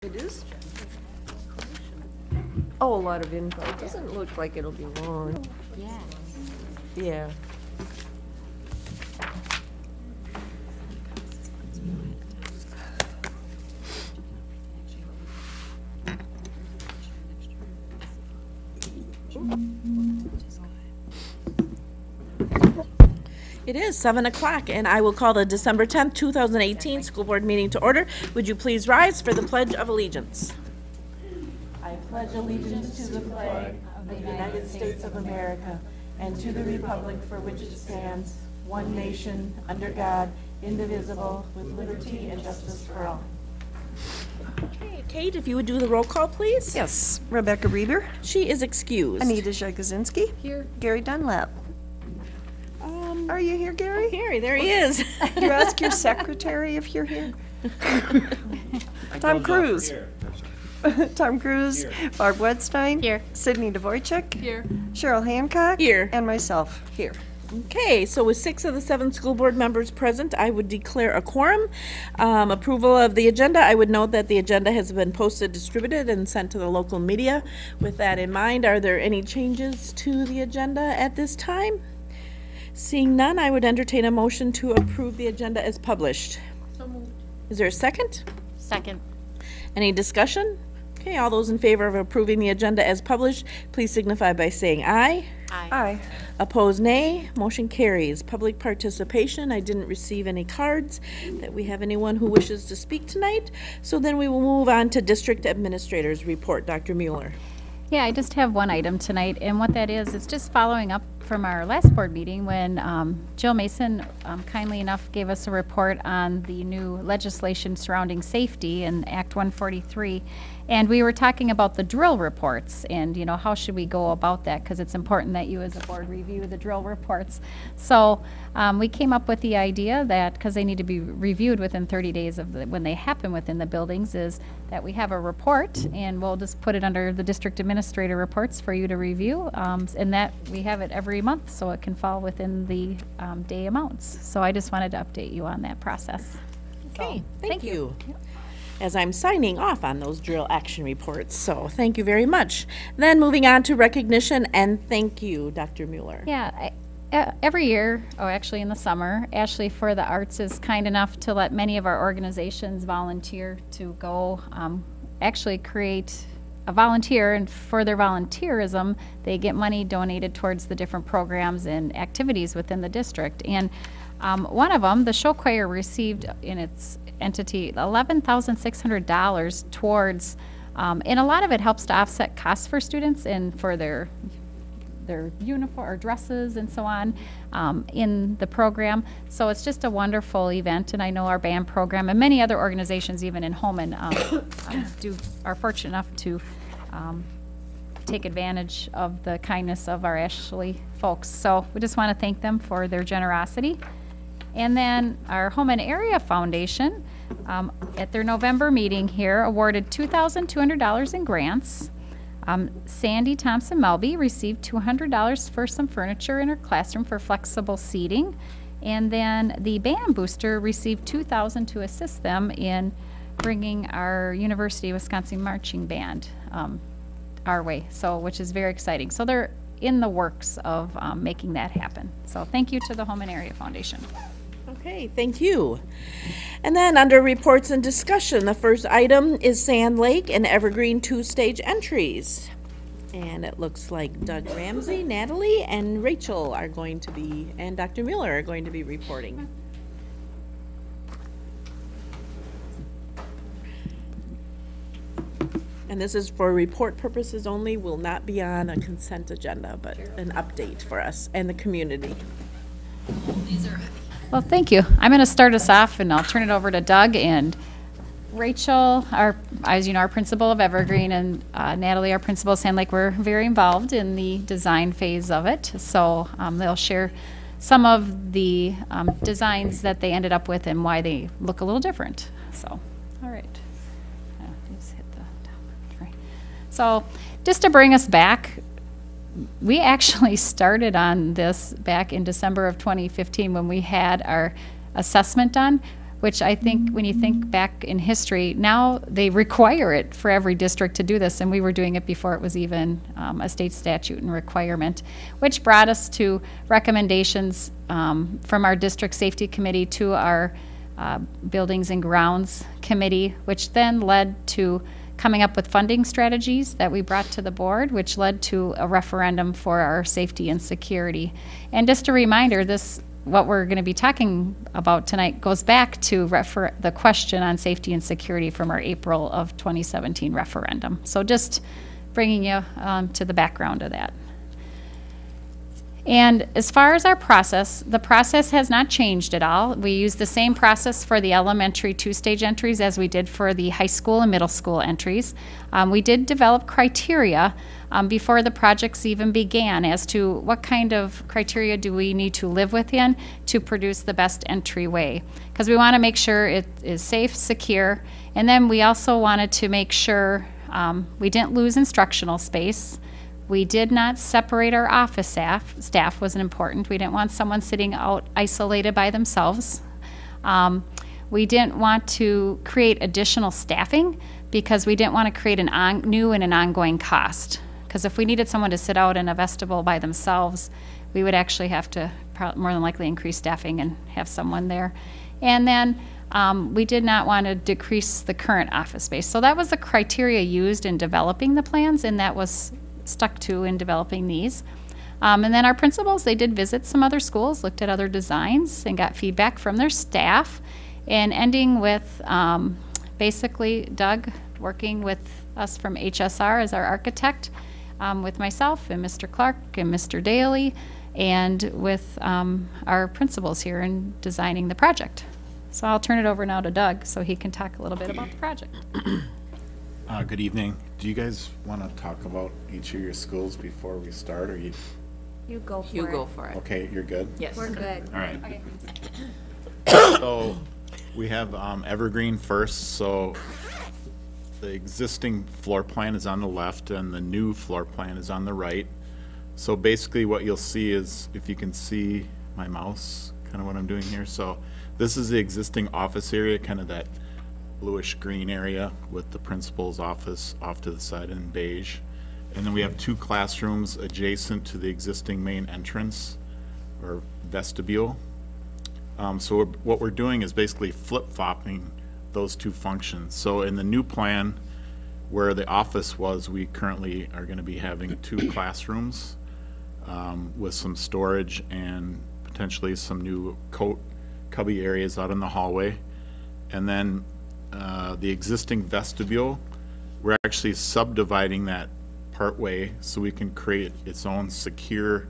It is? Oh, a lot of info. It doesn't look like it'll be long. Yes. Yeah. It is 7 o'clock, and I will call the December 10th, 2018 school board meeting to order. Would you please rise for the Pledge of Allegiance? I pledge allegiance to the flag of the United States of America and to the republic for which it stands, one nation, under God, indivisible, with liberty and justice for all. Okay, Kate, if you would do the roll call, please. Yes. Rebecca Reber. She is excused. Anita Jagosinski. Here. Gary Dunlap. Are you here, Gary? Gary, there he is. You ask your secretary if you're here. Tom Cruise. Tom Cruise. Barb Wedstein. Here. Sydney Dvorak. Here. Cheryl Hancock. Here. And myself here. Okay, so with 6 of the 7 school board members present, I would declare a quorum. Approval of the agenda, I would note that the agenda has been posted, distributed, and sent to the local media. With that in mind, are there any changes to the agenda at this time? Seeing none, I would entertain a motion to approve the agenda as published. So moved. Is there a second? Second. Any discussion? Okay, all those in favor of approving the agenda as published, please signify by saying aye. Aye. Aye. Opposed, nay. Motion carries. Public participation, I didn't receive any cards that we have anyone who wishes to speak tonight. So then we will move on to District Administrator's report. Dr. Mueller. Yeah, I just have one item tonight, and what that is just following up from our last board meeting when Jill Mason kindly enough gave us a report on the new legislation surrounding safety in Act 143. And we were talking about the drill reports and, you know, how should we go about that, because it's important that you as a board review the drill reports. So we came up with the idea that, because they need to be reviewed within 30 days of when they happen within the buildings, is that we have a report, and we'll just put it under the district administrator reports for you to review, and that we have it every month, so it can fall within the day amounts. So I just wanted to update you on that process. Okay, So, thank you. As I'm signing off on those drill action reports, so thank you very much. Then moving on to recognition and thank you, Dr. Mueller. Yeah, every year, oh, actually in the summer, Ashley for the Arts is kind enough to let many of our organizations volunteer to go actually create a volunteer, and for their volunteerism, they get money donated towards the different programs and activities within the district. And one of them, the show choir, received in its entity $11,600 towards, and a lot of it helps to offset costs for students and for their uniform or dresses and so on in the program. So it's just a wonderful event, and I know our band program and many other organizations, even in Holmen, are fortunate enough to take advantage of the kindness of our Ashley folks. So we just want to thank them for their generosity. And then our Holmen Area Foundation, at their November meeting here, awarded $2,200 in grants. Sandy Thompson Melby received $200 for some furniture in her classroom for flexible seating. And then the Band Booster received $2,000 to assist them in bringing our University of Wisconsin Marching Band our way, so which is very exciting. So they're in the works of making that happen. So thank you to the Holmen Area Foundation. Okay, thank you. And then under reports and discussion, the first item is Sand Lake and Evergreen 2-stage entries. And it looks like Doug Ramsey, Natalie, and Rachel are going to be, and Dr. Mueller are going to be reporting. And this is for report purposes only, will not be on a consent agenda, but an update for us and the community. Well, thank you. I'm going to start us off, and I'll turn it over to Doug and Rachel, as you know, our principal of Evergreen, and Natalie, our principal of Sand Lake, were very involved in the design phase of it. So they'll share some of the designs that they ended up with and why they look a little different. So, all right. Just hit the top. Right. So, just to bring us back, we actually started on this back in December of 2015 when we had our assessment done, which I think when you think back in history, now they require it for every district to do this, and we were doing it before it was even a state statute and requirement, which brought us to recommendations from our district safety committee to our buildings and grounds committee, which then led to coming up with funding strategies that we brought to the board, which led to a referendum for our safety and security. And just a reminder, what we're going to be talking about tonight goes back to the question on safety and security from our April of 2017 referendum. So just bringing you to the background of that. And as far as our process, the process has not changed at all. We use the same process for the elementary two-stage entries as we did for the high school and middle school entries. We did develop criteria before the projects even began as to what kind of criteria do we need to live within to produce the best entryway. Because we want to make sure it is safe, secure, and then we also wanted to make sure we didn't lose instructional space. We did not separate our office staff. Staff wasn't important. We didn't want someone sitting out isolated by themselves. We didn't want to create additional staffing because we didn't want to create a new and an ongoing cost. Because if we needed someone to sit out in a vestibule by themselves, we would actually have to more than likely increase staffing and have someone there. And then we did not want to decrease the current office space. So that was the criteria used in developing the plans, and that was stuck to in developing these. And then our principals, they did visit some other schools, looked at other designs, and got feedback from their staff. And ending with basically Doug working with us from HSR as our architect, with myself and Mr. Clark and Mr. Daly, and with our principals here in designing the project. So I'll turn it over now to Doug so he can talk a little bit about the project. Good evening. Do you guys want to talk about each of your schools before we start, or you? You go for it. You go for it. Okay, you're good? Yes. We're good. All right. So we have Evergreen first. So the existing floor plan is on the left and the new floor plan is on the right. So basically what you'll see is, if you can see my mouse, kind of what I'm doing here. So this is the existing office area, kind of that bluish green area with the principal's office off to the side in beige. And then we have two classrooms adjacent to the existing main entrance or vestibule. So what we're doing is basically flip-flopping those two functions. So in the new plan, where the office was, we currently are going to be having two classrooms with some storage and potentially some new coat cubby areas out in the hallway. And then the existing vestibule, we're actually subdividing that part way so we can create its own secure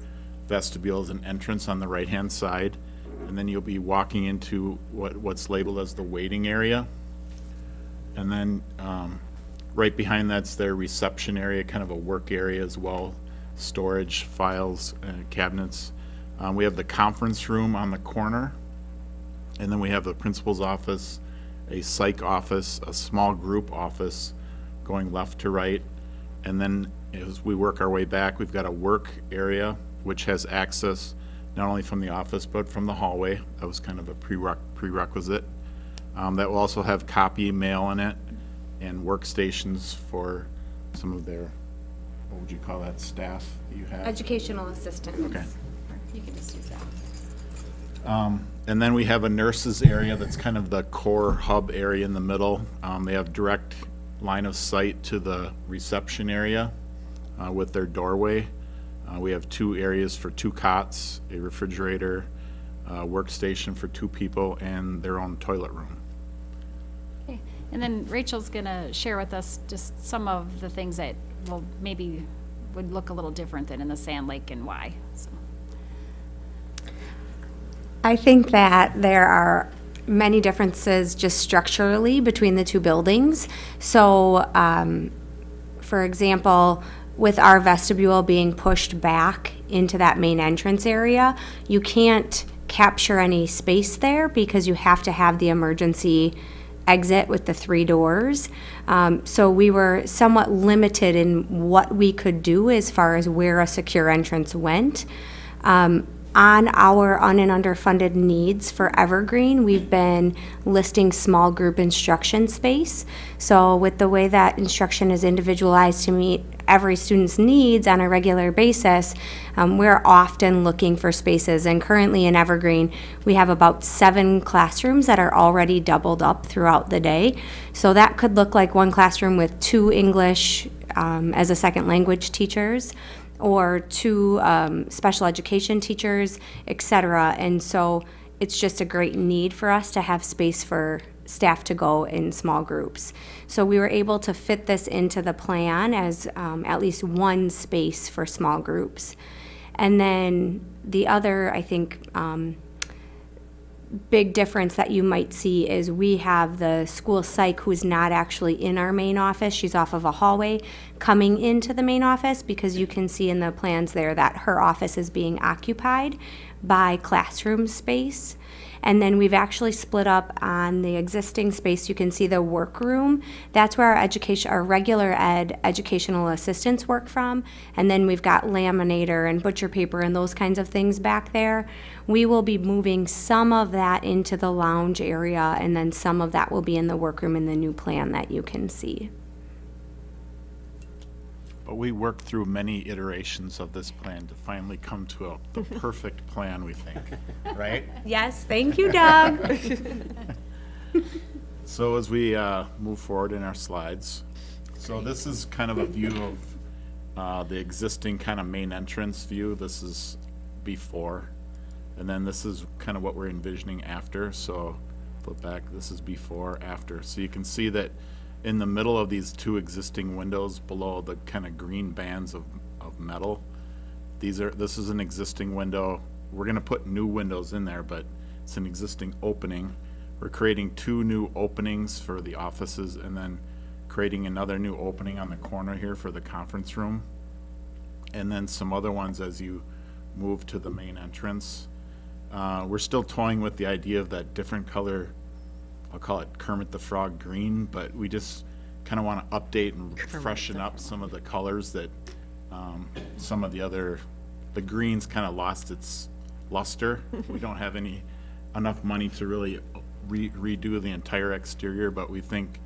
vestibule as an entrance on the right hand side, and then you'll be walking into what's labeled as the waiting area, and then right behind that's their reception area, kind of a work area as well, storage, files, cabinets. We have the conference room on the corner, and then we have the principal's office, a psych office, a small group office going left to right. And then as we work our way back, we've got a work area which has access not only from the office but from the hallway. That was kind of a prerequisite. That will also have copy mail in it and workstations for some of their, what would you call that, staff that you have? Educational assistants. Okay. You can just use that. And then we have a nurses area that's kind of the core hub area in the middle. They have direct line of sight to the reception area with their doorway. We have two areas for two cots, a refrigerator, workstation for two people, and their own toilet room. Okay. And then Rachel's going to share with us just some of the things that will maybe would look a little different than in the Sand Lake and why. So. I think that there are many differences just structurally between the two buildings. So, for example, with our vestibule being pushed back into that main entrance area, you can't capture any space there because you have to have the emergency exit with the 3 doors. So we were somewhat limited in what we could do as far as where a secure entrance went. on our un and underfunded needs for Evergreen, we've been listing small group instruction space. So with the way that instruction is individualized to meet every student's needs on a regular basis, we're often looking for spaces. And currently in Evergreen, we have about 7 classrooms that are already doubled up throughout the day. So that could look like one classroom with 2 English as a second language teachers, or 2 special education teachers, etc. And so it's just a great need for us to have space for staff to go in small groups. So we were able to fit this into the plan as at least 1 space for small groups. And then the other, I think, big difference that you might see is we have the school psych who's not actually in our main office. She's off of a hallway coming into the main office, because you can see in the plans there that her office is being occupied by classroom space. And then we've actually split up on the existing space. You can see the workroom. That's where our regular ed educational assistants work from. And then we've got laminator and butcher paper and those kinds of things back there. We will be moving some of that into the lounge area, and then some of that will be in the workroom in the new plan that you can see. But we worked through many iterations of this plan to finally come to the perfect plan, we think, right? Yes, thank you, Doug. So as we move forward in our slides, so this is kind of a view of the existing kind of main entrance view. This is before, and then this is kind of what we're envisioning after. So flip back, this is before, after. So you can see that in the middle of these 2 existing windows below the kind of green bands of metal, this is an existing window. We're gonna put new windows in there, but it's an existing opening. We're creating 2 new openings for the offices, and then creating another new opening on the corner here for the conference room. And then some other ones as you move to the main entrance. We're still toying with the idea of that different color, I'll call it Kermit the Frog green, but we just kind of want to update and freshen up some of the colors that some of the greens kind of lost its luster. We don't have enough money to really redo the entire exterior, but we think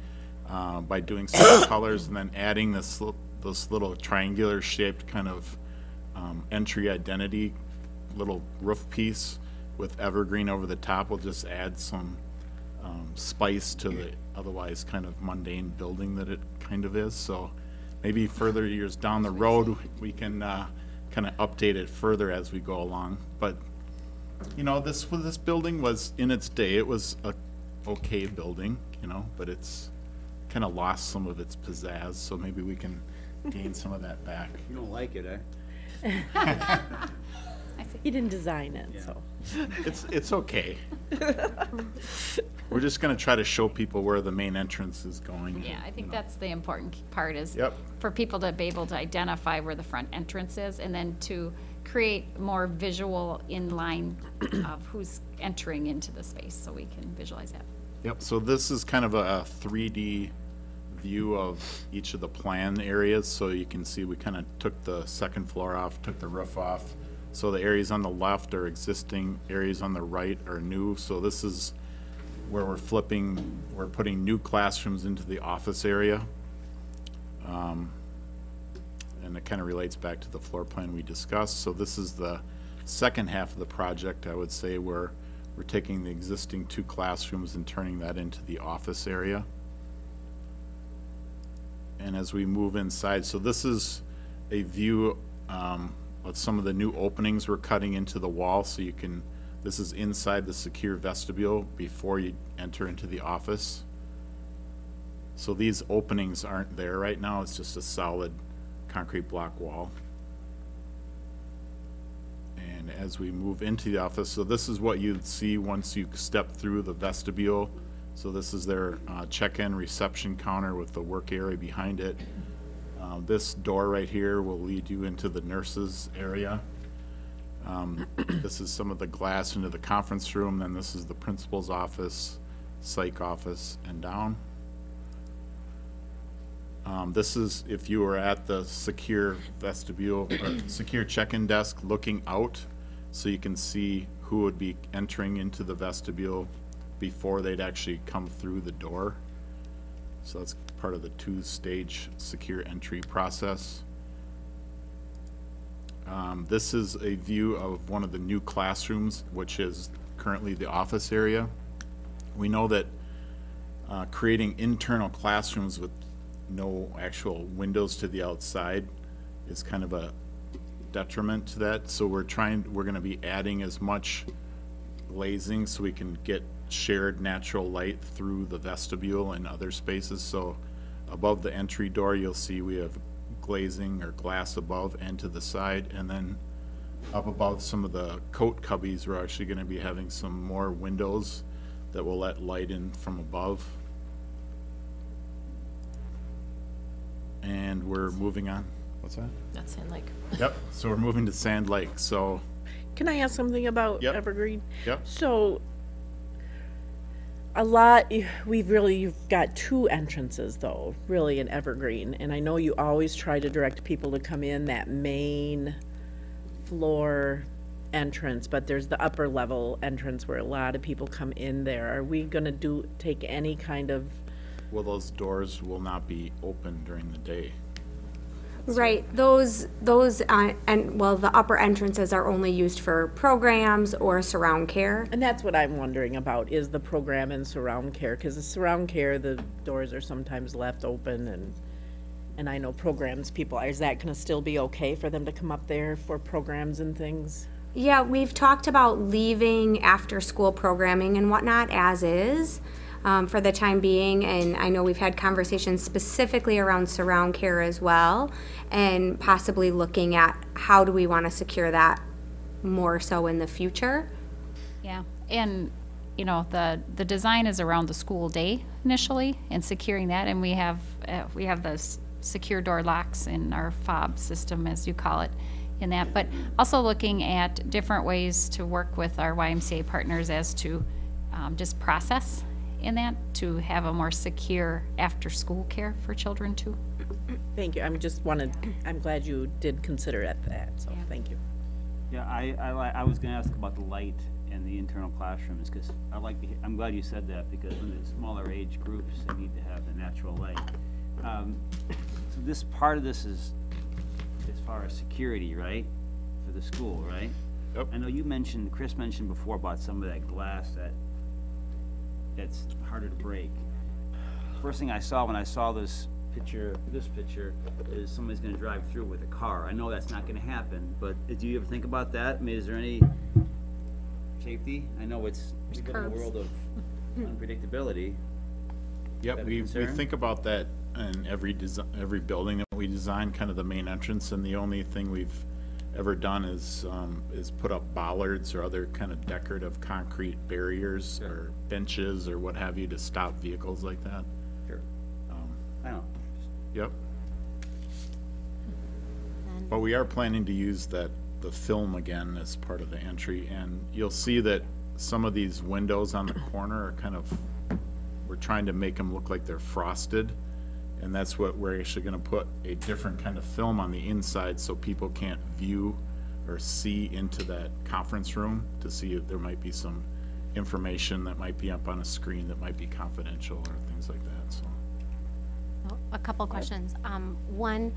by doing some colors and then adding this little triangular shaped kind of entry identity little roof piece with evergreen over the top will just add some spice to the otherwise kind of mundane building that it kind of is. So maybe further years down the road we can kind of update it further as we go along. But you know, this building was, in its day, it was a okay building, you know, but it's kind of lost some of its pizzazz, so maybe we can gain some of that back. You don't like it, eh? You didn't design it, so. It's okay. We're just gonna try to show people where the main entrance is going. Yeah, I think that's the important part, is Yep. for people to be able to identify where the front entrance is, and then to create more visual in-line of who's entering into the space, so we can visualize that. Yep, so this is kind of a 3D view of each of the plan areas, so you can see we kind of took the second floor off, took the roof off. So the areas on the left are existing, areas on the right are new. So this is where we're putting new classrooms into the office area. And it kind of relates back to the floor plan we discussed. So this is the second half of the project, I would say, where we're taking the existing 2 classrooms and turning that into the office area. And as we move inside, so this is a view of some of the new openings we're cutting into the wall, so you can, this is inside the secure vestibule before you enter into the office. So these openings aren't there right now, it's just a solid concrete block wall. And as we move into the office, so this is what you'd see once you step through the vestibule. So this is their check-in reception counter with the work area behind it. This door right here will lead you into the nurses area. This is some of the glass into the conference room, then this is the principal's office, psych office, and down. This is if you were at the secure vestibule, or secure check-in desk looking out. so you can see who would be entering into the vestibule before they'd actually come through the door. So that's part of the two-stage secure entry process. This is a view of one of the new classrooms, which is currently the office area. We know that creating internal classrooms with no actual windows to the outside is kind of a detriment to that. So we're gonna be adding as much glazing so we can get shared natural light through the vestibule and other spaces. So above the entry door, you'll see we have glazing or glass above and to the side, and then up above some of the coat cubbies, we're actually gonna be having some more windows that will let light in from above. And we're moving on. What's that? That's Sand Lake. Yep, so we're moving to Sand Lake, so, Can I ask something about Yep. Evergreen? yep. So, you've got two entrances though, really in Evergreen. And I know you always try to direct people to come in that main floor entrance, but there's the upper level entrance where a lot of people come in there. Are we gonna take any kind of, Well, those doors will not be open during the day. Right, and well, the upper entrances are only used for programs or surround care. and that's what I'm wondering about, is the program and surround care? Cause the surround care, the doors are sometimes left open and I know programs people, is that gonna still be okay for them to come up there for programs and things? Yeah, we've talked about leaving after-school programming and whatnot as is, for the time being, and I know we've had conversations specifically around surround care as well, and possibly looking at how do we want to secure that more so in the future. Yeah, and, you know, the design is around the school day initially and securing that, and we have the secure door locks in our fob system, as you call it, in that, but also looking at different ways to work with our YMCA partners as to just process in that, to have a more secure after-school care for children too. Thank you, I'm glad you did consider it that, so, thank you. Yeah, I was gonna ask about the light in the internal classrooms, because I'm glad you said that, because in the smaller age groups, they need to have the natural light. So this part of this is as far as security, right? For the school, right? Yep. I know Chris mentioned before about some of that glass that's harder to break. First thing I saw when I saw this picture is somebody's gonna drive through with a car. I know that's not gonna happen, but do you ever think about that? I mean, is there any safety? I know we live in a world of unpredictability. Yep, that a we concern? think about that in every building that we design, kind of the main entrance, and the only thing we've ever done is put up bollards or other kind of decorative concrete barriers or benches or what have you to stop vehicles like that. Sure. I know. Yep. But we are planning to use the film again as part of the entry, and you'll see that some of these windows on the corner are kind of, we're trying to make them look like they're frosted, and that's what we're actually gonna put a different kind of film on the inside so people can't view or see into that conference room to see if there might be some information that might be up on a screen that might be confidential or things like that, so. So, a couple questions. One,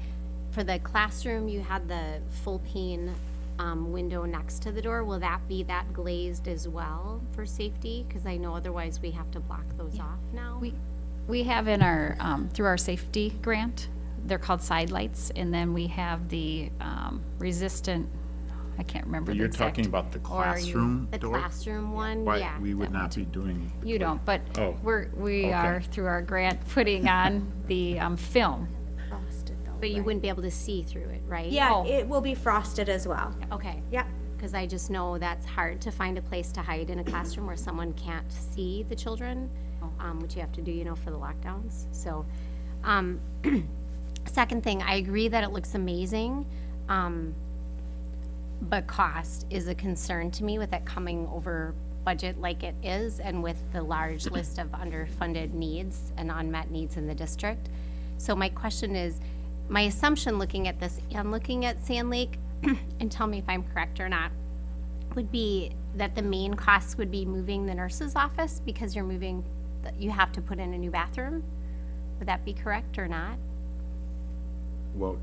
for the classroom, you had the full pane window next to the door. Will that be that glazed as well for safety? Because I know otherwise we have to block those off now. We have in our, through our safety grant, they're called side lights, and then we have the resistant, I can't remember the You're exact. talking about the or are you- classroom The door? classroom one, Why, yeah. we would that not be doing. You don't, but Oh, we okay. are, through our grant, putting on the film. But you wouldn't be able to see through it, right? Yeah, Oh. it will be frosted as well. Okay. Yep. Because I just know that's hard to find a place to hide in a classroom where someone can't see the children, which you have to do, you know, for the lockdowns. So, second thing, I agree that it looks amazing, but cost is a concern to me with it coming over budget like it is, and with the large list of underfunded needs and unmet needs in the district. So my question is, my assumption looking at this and looking at Sand Lake, and tell me if I'm correct or not, would be that the main cost would be moving the nurse's office because you're moving, you have to put in a new bathroom. Would that be correct or not? Well,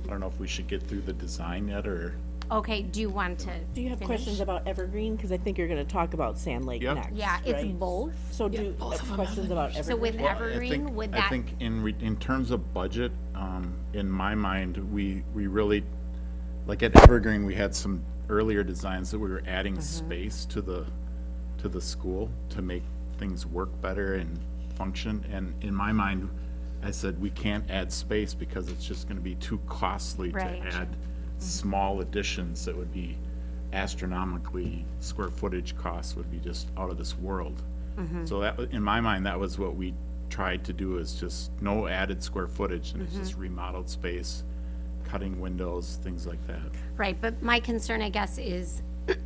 I don't know if we should get through the design yet, or, Okay, do you want to Do you have finish? questions about Evergreen? Because I think you're going to talk about Sand Lake Yep. next. Yeah, it's right? both. So do you have questions about Evergreen? So with I Evergreen, think, would I that, think in terms of budget, in my mind, we really, like at Evergreen, we had some earlier designs that we were adding space to the school to make things work better and function. And in my mind, I said, we can't add space because it's just gonna be too costly to Right. add small additions that would be astronomically, square footage costs would be just out of this world. So that, in my mind, that was what we tried to do, is just no added square footage, and it's just remodeled space, cutting windows, things like that. right, but my concern, I guess, is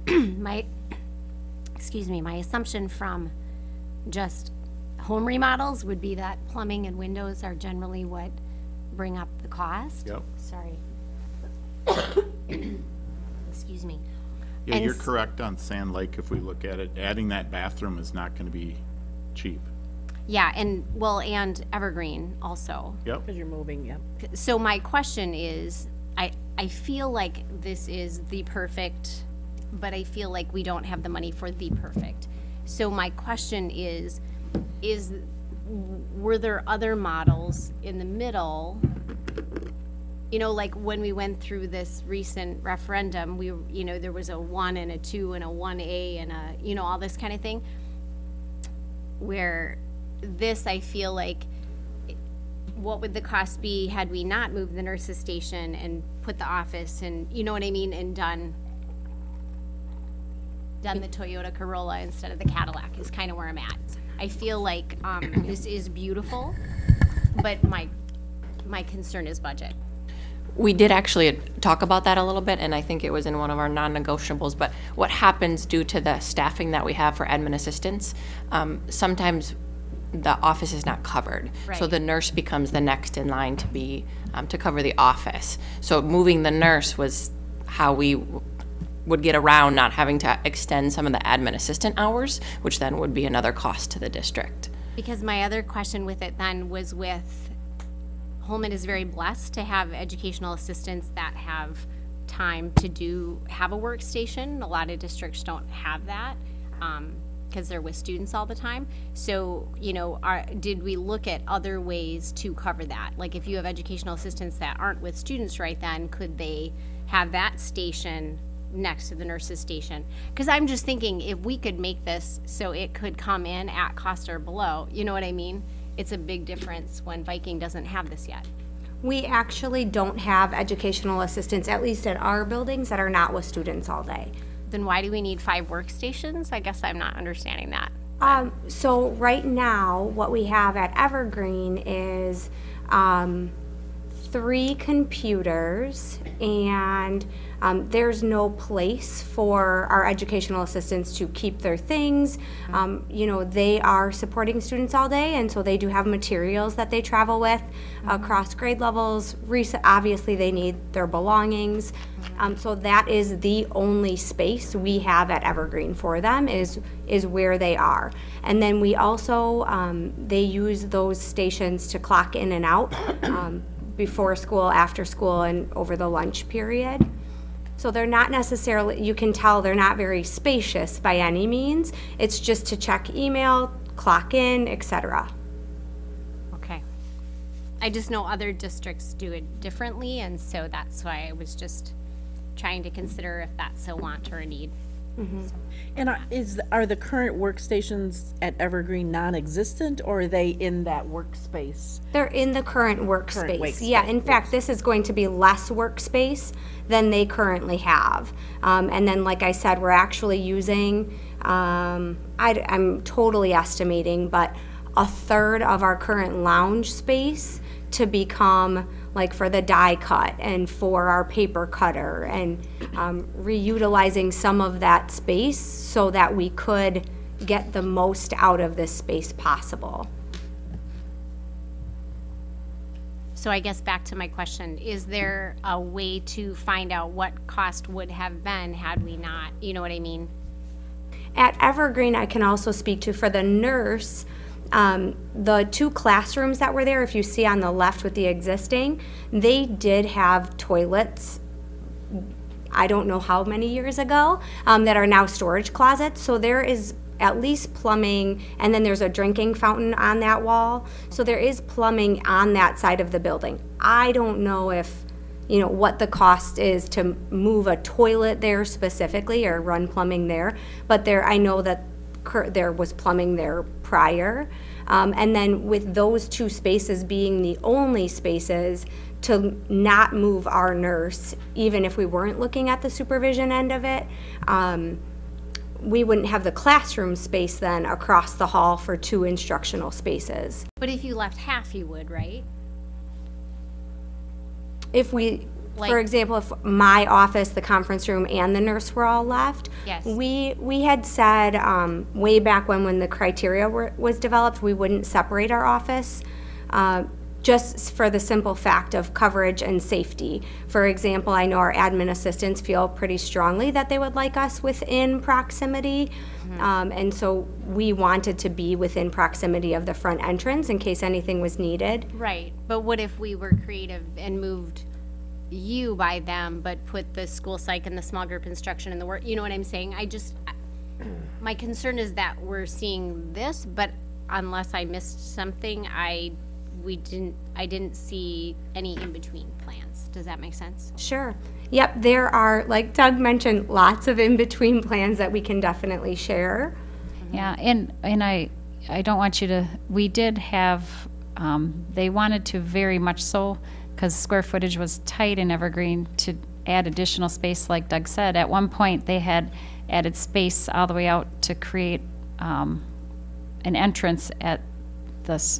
my, my assumption from just home remodels would be that plumbing and windows are generally what bring up the cost. Yep. Sorry. Excuse me. Yeah, And you're s- correct on Sand Lake. If we look at it, adding that bathroom is not gonna be cheap. Yeah, and, well, and Evergreen also. Yep. Because you're moving, yeah. So my question is, I feel like this is the perfect, but I feel like we don't have the money for the perfect. So my question is, were there other models in the middle? You know, like when we went through this recent referendum, there was a 1 and a 2 and a 1A and a, all this kind of thing. Where this, I feel like, what would the cost be had we not moved the nurse's station and put the office and, you know what I mean, and done the Toyota Corolla instead of the Cadillac is kind of where I'm at. I feel like this is beautiful, but my concern is budget. We did actually talk about that a little bit, and I think it was in one of our non-negotiables, but what happens due to the staffing that we have for admin assistants, sometimes the office is not covered. So Right. the nurse becomes the next in line to be, to cover the office. So moving the nurse was how we would get around not having to extend some of the admin assistant hours, which then would be another cost to the district. Because my other question with it then was with, Holman is very blessed to have educational assistants that have time to have a workstation. A lot of districts don't have that, because they're with students all the time. So, did we look at other ways to cover that? Like if you have educational assistants that aren't with students right then, could they have that station next to the nurse's station? Because I'm just thinking, if we could make this so it could come in at cost or below, you know what I mean? It's a big difference when Viking doesn't have this yet. We actually don't have educational assistants, at least at our buildings, that are not with students all day. Then why do we need 5 workstations? I guess I'm not understanding that. So right now, what we have at Evergreen is 3 computers, and there's no place for our educational assistants to keep their things. They are supporting students all day, and so they do have materials that they travel with across grade levels. Obviously, they need their belongings. So that is the only space we have at Evergreen for them, is where they are. And then we also, they use those stations to clock in and out before school, after school, and over the lunch period. So they're not necessarily, you can tell they're not very spacious by any means. It's just to check email, clock in, etc. Okay. I just know other districts do it differently, and so that's why I was just trying to consider if that's a want or a need. And are the current workstations at Evergreen non-existent, or are they in that workspace? They're in the current workspace. workspace, Yeah, in fact, this is going to be less workspace than they currently have. And then, like I said, we're actually using, I'm totally estimating, but 1/3 of our current lounge space to become, like, for the die cut and for our paper cutter, and reutilizing some of that space so that we could get the most out of this space possible. So I guess back to my question, is there a way to find out what cost would have been had we not, you know what I mean? At Evergreen, I can also speak to, for the nurse, the 2 classrooms that were there, if you see on the left with the existing, they did have toilets, I don't know how many years ago, that are now storage closets. So there is at least plumbing, and then there's a drinking fountain on that wall. So there is plumbing on that side of the building. I don't know if, you know, what the cost is to move a toilet there specifically or run plumbing there, but there, I know that there was plumbing there prior. And then with those 2 spaces being the only spaces to not move our nurse, even if we weren't looking at the supervision end of it, we wouldn't have the classroom space then across the hall for 2 instructional spaces. But if you left half, you would, right? If we, for Like- example, if my office, the conference room, and the nurse were all left, Yes. we had said way back when the criteria was developed, we wouldn't separate our office, just for the simple fact of coverage and safety. For example, I know our admin assistants feel pretty strongly that they would like us within proximity, and so we wanted to be within proximity of the front entrance in case anything was needed. Right, but what if we were creative and moved you by them, but put the school psych and the small group instruction in the work, you know what I'm saying? My concern is that we're seeing this, but unless I missed something, I didn't see any in-between plans. Does that make sense? Sure. Yep, there are, like Doug mentioned, lots of in-between plans that we can definitely share. Yeah, and I don't want you to, we did have, they wanted to very much so, because square footage was tight in Evergreen, to add additional space, like Doug said. At one point, they had added space all the way out to create an entrance at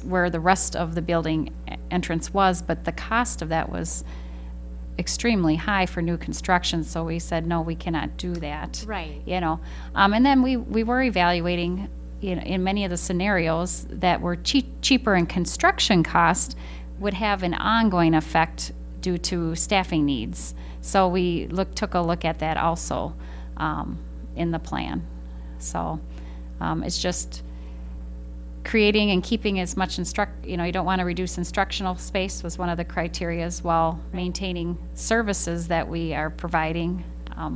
where the rest of the building entrance was, but the cost of that was extremely high for new construction, so we said, no, we cannot do that. Right. You know, and then we were evaluating, you know, in many of the scenarios that were cheaper in construction cost would have an ongoing effect due to staffing needs. So we took a look at that also in the plan. So it's just creating and keeping as much you know, you don't want to reduce instructional space was one of the criterias, while maintaining services that we are providing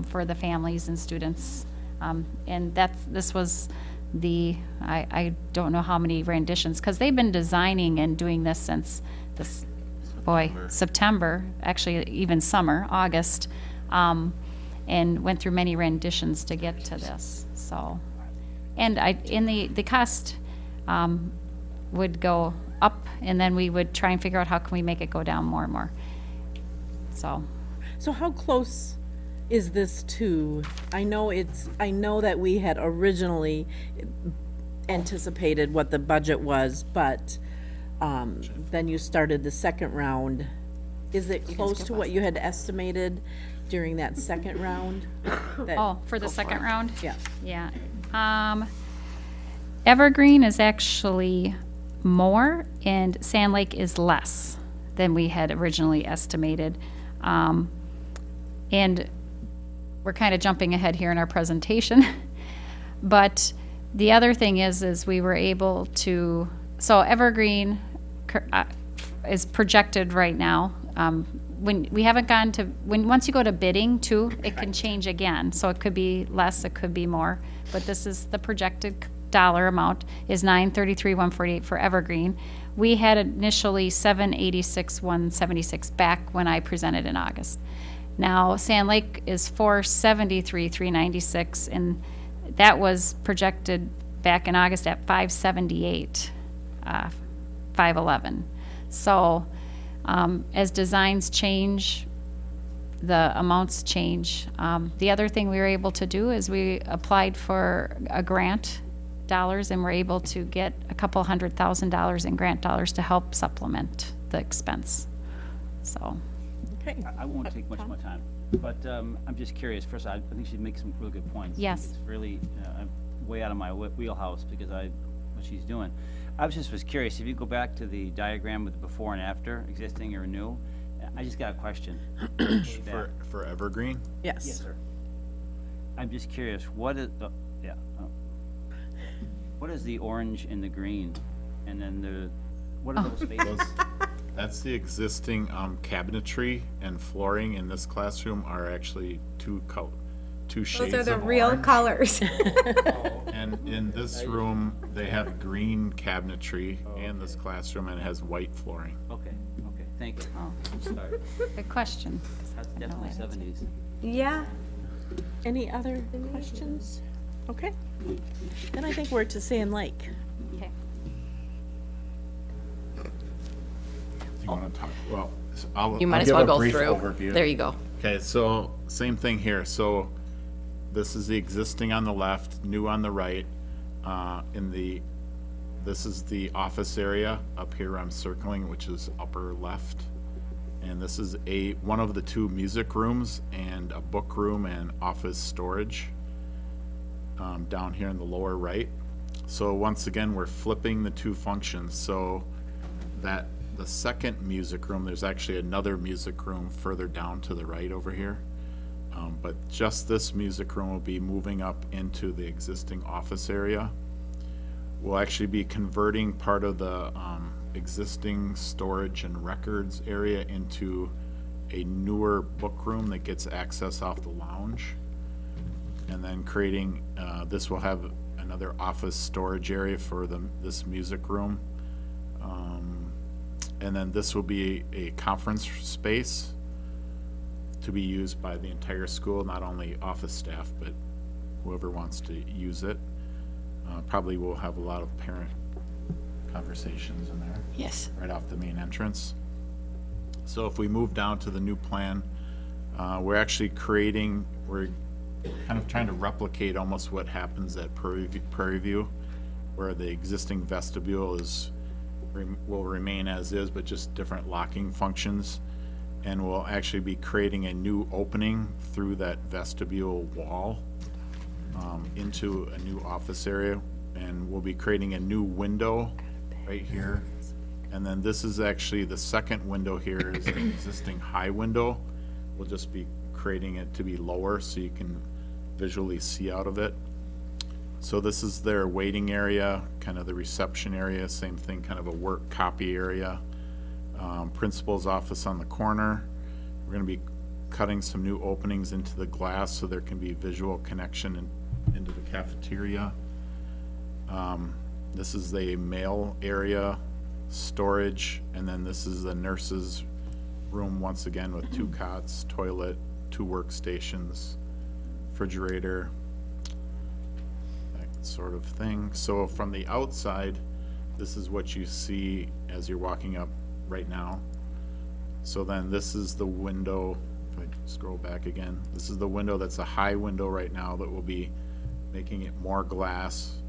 for the families and students. And this was I don't know how many renditions, because they've been designing and doing this since September, actually even summer, August, and went through many renditions to get to this. So, and the cost would go up, and then we would try and figure out how can we make it go down more and more. So how close is this to, I know that we had originally anticipated what the budget was, but then you started the second round. Is it close to what you had estimated during that second round? for the second round? Yeah. Yeah. Evergreen is actually more, and Sand Lake is less than we had originally estimated. And we're kind of jumping ahead here in our presentation. But the other thing is we were able to, so Evergreen is projected right now. When we haven't gone to, once you go to bidding too, it can change again. So it could be less, it could be more, but this is the projected dollar amount is $933,148 for Evergreen. We had initially $786,176 back when I presented in August. Now Sand Lake is $473,396, and that was projected back in August at $578, $511. So as designs change, the amounts change. The other thing we were able to do is we applied for a grant dollars, and we're able to get a couple $100,000 in grant dollars to help supplement the expense. So. Okay. I won't take much more time, but I'm just curious. First, I think she makes some really good points. Yes. It's really way out of my wheelhouse because what she's doing. I was curious, if you go back to the diagram with the before and after, existing or new, I just got a question. For Evergreen? Yes. Yes, sir. I'm just curious, what is, what is the orange and the green? And then what are those spaces? That's the existing cabinetry and flooring in this classroom are actually two shades Those are the of real orange. colors. And in this room, they have green cabinetry in this classroom and it has white flooring. Okay, thank you. Oh, Sorry. good question. That's definitely 70s. Yeah. Any other questions? Okay. Then I think we're to Sand Lake. Okay. You want to talk, well, You might I'll as give well a go brief through. overview. There you go. Okay, so same thing here. So this is the existing on the left, new on the right. This is the office area up here I'm circling, which is upper left. And this is one of the two music rooms and a book room and office storage down here in the lower right. So once again, we're flipping the two functions. So that the second music room, there's actually another music room further down to the right over here. But just this music room will be moving up into the existing office area. We'll actually be converting part of the existing storage and records area into a newer book room that gets access off the lounge. And then creating, this will have another office storage area for this music room. And then this will be a conference space to be used by the entire school, not only office staff, but whoever wants to use it. Probably will have a lot of parent conversations in there. Yes. Right off the main entrance. So if we move down to the new plan, we're actually we're kind of trying to replicate almost what happens at Prairie View, where the existing vestibule will remain as is, but just different locking functions. And we'll actually be creating a new opening through that vestibule wall into a new office area. And we'll be creating a new window right here. And then this is actually the second window here is the existing high window. We'll just be creating it to be lower so you can visually see out of it. So this is their waiting area, kind of the reception area, same thing, kind of a work copy area. Principal's office on the corner. We're going to be cutting some new openings into the glass so there can be visual connection into the cafeteria. This is the mail area, storage, and then this is the nurse's room once again with two cots, toilet, two workstations, refrigerator, that sort of thing. So from the outside, this is what you see as you're walking up right now. So then this is the window, if I scroll back again, this is the window that's a high window right now that will be making it more glass.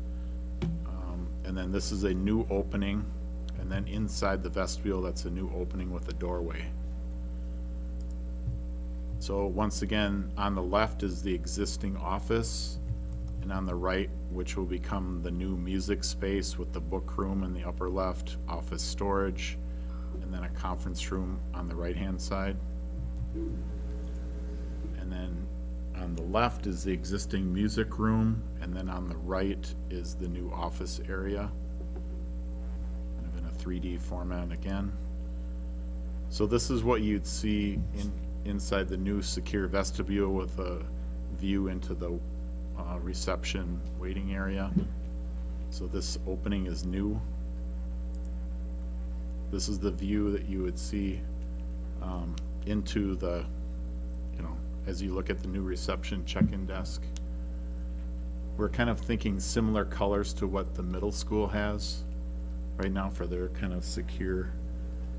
And then this is a new opening, and then inside the vestibule, that's a new opening with a doorway. So once again, on the left is the existing office, and on the right, which will become the new music space with the book room in the upper left, office storage, and then a conference room on the right-hand side. And then on the left is the existing music room, and then on the right is the new office area, kind of in a 3D format again. So this is what you'd see inside the new secure vestibule with a view into the reception waiting area. So this opening is new. This is the view that you would see into the, as you look at the new reception check-in desk. We're kind of thinking similar colors to what the middle school has right now for their kind of secure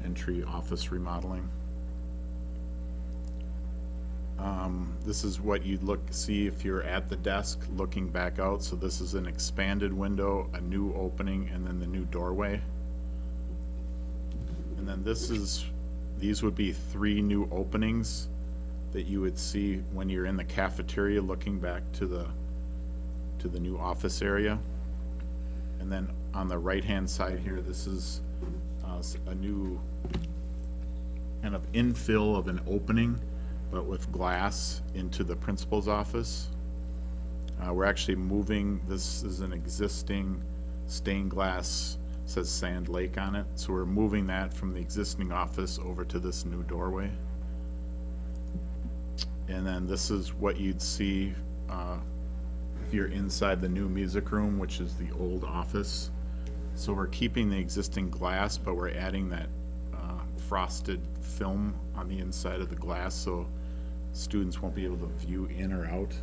entry office remodeling. This is what you'd see if you're at the desk looking back out. So this is an expanded window, a new opening, and then the new doorway. And then these would be 3 new openings that you would see when you're in the cafeteria looking back to the new office area. And then on the right-hand side here, this is a new kind of infill of an opening, but with glass into the principal's office. We're actually moving, this is an existing stained glass, says Sand Lake on it, so we're moving that from the existing office over to this new doorway. And then this is what you'd see if you're inside the new music room, which is the old office. So we're keeping the existing glass, but we're adding that frosted film on the inside of the glass, so students won't be able to view in or out.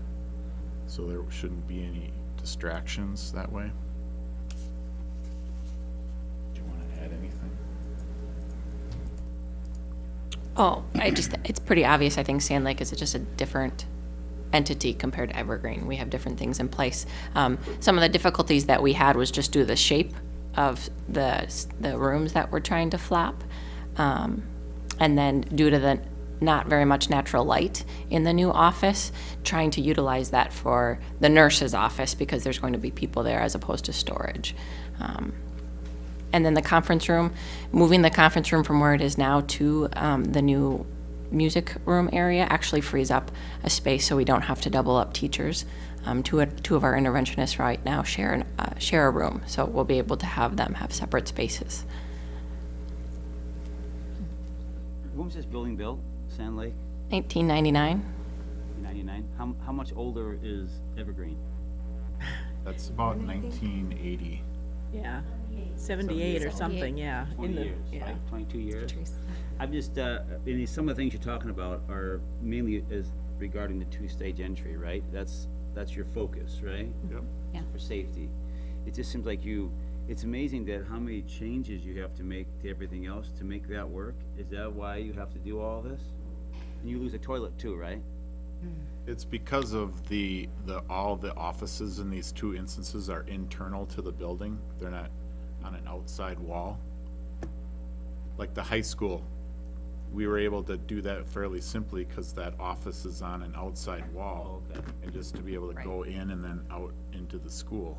So there shouldn't be any distractions that way. Do you want to add anything? Oh, it's pretty obvious. I think Sand Lake is just a different entity compared to Evergreen. We have different things in place. Some of the difficulties that we had was just due to the shape of the rooms that we're trying to flop. And then due to the not very much natural light in the new office, trying to utilize that for the nurse's office because there's going to be people there as opposed to storage. And then the conference room, moving the conference room from where it is now to the new music room area actually frees up a space so we don't have to double up teachers. Two of our interventionists right now share a room, so we'll be able to have them have separate spaces. When was this building built, Sand Lake? 1999. 1999. How much older is Evergreen? That's about 1980. Yeah, 78 or something, yeah. 20 years, yeah. right? 22 years. I'm just, some of the things you're talking about are mainly as regarding the two-stage entry, right? That's your focus, right? Yep. Yeah. For safety. It just seems like it's amazing that how many changes you have to make to everything else to make that work. Is that why you have to do all this? And you lose a toilet too, right? It's because of all the offices in these two instances are internal to the building. They're not on an outside wall. Like the high school, we were able to do that fairly simply because that office is on an outside wall. Oh, okay. And just to be able to go in and then out into the school.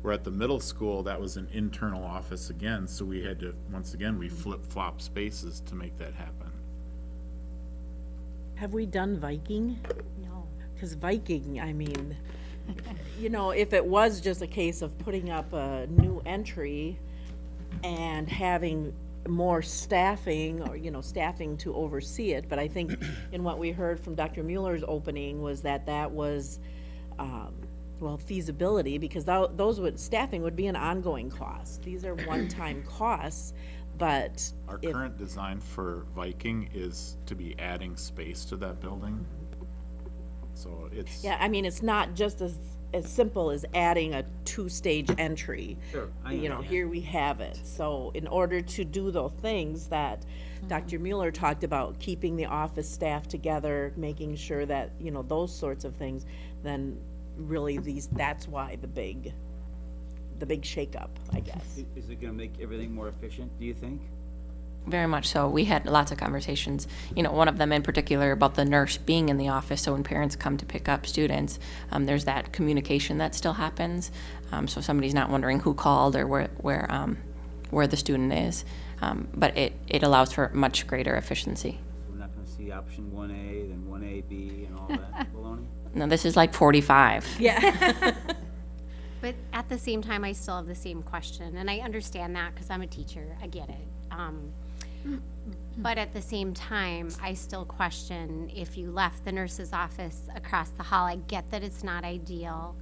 Where at the middle school, that was an internal office again, so we had to, once again, we flip-flop spaces to make that happen. Have we done Viking? No. Because Viking, I mean, you know, if it was just a case of putting up a new entry and having more staffing or, staffing to oversee it, but I think in what we heard from Dr. Mueller's opening was that was, feasibility, because staffing would be an ongoing cost. These are one-time costs, but Our current design for Viking is to be adding space to that building. So it's. yeah, I mean, it's not just as simple as adding a two-stage entry. Sure, I You know, understand. here we have it. So in order to do those things that Dr. Mueller talked about, keeping the office staff together, making sure that, those sorts of things, then really that's why the big shakeup, I guess. Is it gonna make everything more efficient, do you think? Very much so. We had lots of conversations, one of them in particular about the nurse being in the office. So when parents come to pick up students, there's that communication that still happens. So somebody's not wondering who called or where the student is. But it allows for much greater efficiency. We're not gonna see option 1A, then 1AB and all that baloney? Now, this is like 45. Yeah. But at the same time, I still have the same question, and I understand that because I'm a teacher, I get it. But at the same time, I still question if you left the nurse's office across the hall. I get that it's not ideal,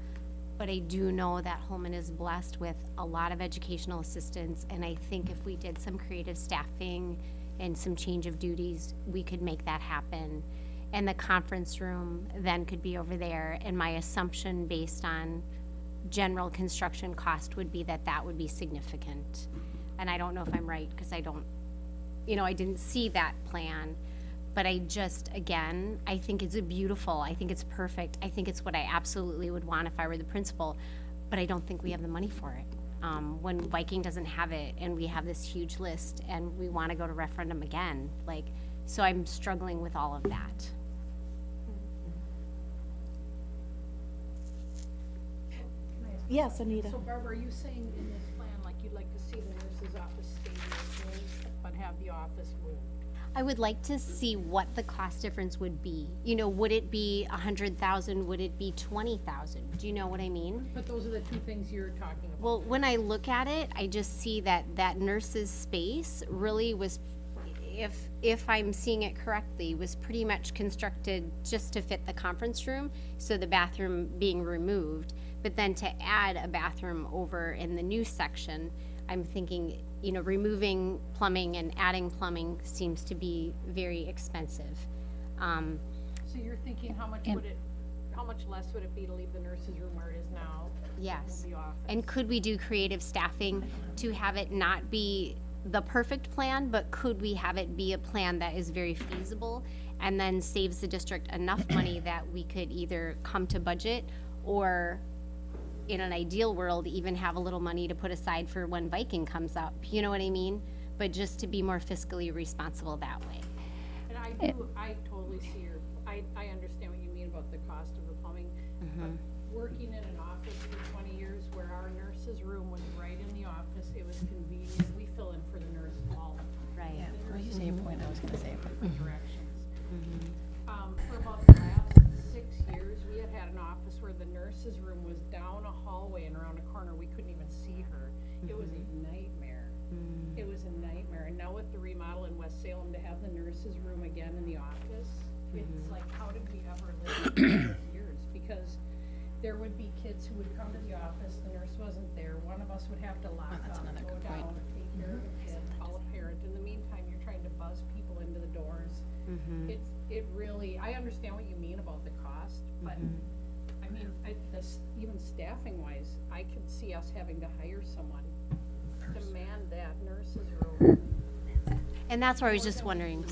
but I do know that Holman is blessed with a lot of educational assistants, and I think if we did some creative staffing and some change of duties, we could make that happen. And the conference room then could be over there, and my assumption based on general construction cost would be that would be significant. And I don't know if I'm right, because I don't, I didn't see that plan, but I just, again, I think it's beautiful, I think it's perfect, I think it's what I absolutely would want if I were the principal, but I don't think we have the money for it. When Viking doesn't have it, and we have this huge list, and we want to go to referendum again, so I'm struggling with all of that. Yes, Anita. So Barbara, are you saying in this plan you'd like to see the nurse's office stay where it is, but have the office moved. I would like to see what the cost difference would be. You know, would it be 100,000? Would it be 20,000? Do you know what I mean? But those are the two things you're talking about. Well, when I look at it, I just see that that nurse's space really was, if I'm seeing it correctly, was pretty much constructed just to fit the conference room, so the bathroom being removed. But then to add a bathroom over in the new section, I'm thinking, you know, removing plumbing and adding plumbing seems to be very expensive. So you're thinking how much less would it be to leave the nurse's room where it is now? Yes. The office? And could we do creative staffing to have it not be the perfect plan, but could we have it be a plan that is very feasible and then saves the district enough money that we could either come to budget or, in an ideal world, even have a little money to put aside for when Viking comes up, you know what I mean? But just to be more fiscally responsible that way. And I totally see I understand what you mean about the cost of the plumbing. But working in an office for 20 years where our nurse's room was right in the office, it was convenient. We fill in for the nurse all the time. Right. Well, you say your point, I was gonna say. Different directions. For about the last 6 years, we had an office where the nurse's room was down a hallway and around a corner. We couldn't even see her. It was a nightmare. It was a nightmare. And now with the remodel in West Salem, to have the nurse's room again in the office, it's like, how did we ever live in years? Because there would be kids who would come to the office, the nurse wasn't there, one of us would have to lock up, go down, take care of the kid, call a parent. In the meantime, you're trying to buzz people into the doors. It really, I understand what you mean about the cost, but I mean, even staffing wise, I could see us having to hire someone to man that nurse's room. And that's where I was just wondering.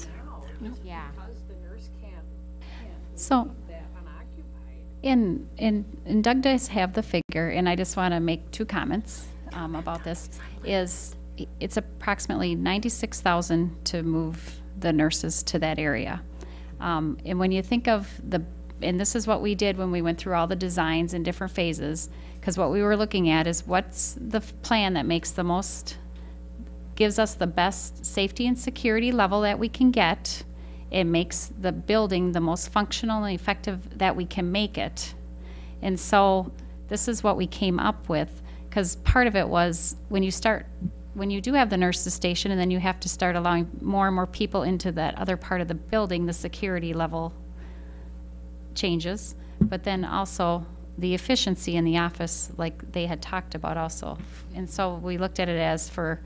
Now, Yeah. because the nurse can't So, leave that unoccupied. and Doug does have the figure, and I just want to make two comments about this, it's approximately 96,000 to move the nurses to that area. And when you think of and this is what we did when we went through all the designs in different phases, because what we were looking at is what's the plan that gives us the best safety and security level that we can get. It makes the building the most functional and effective that we can make it. And so this is what we came up with, because part of it was when you do have the nurses station and then you have to start allowing more and more people into that other part of the building, the security level changes, but then also the efficiency in the office, like they had talked about also. And so we looked at it as for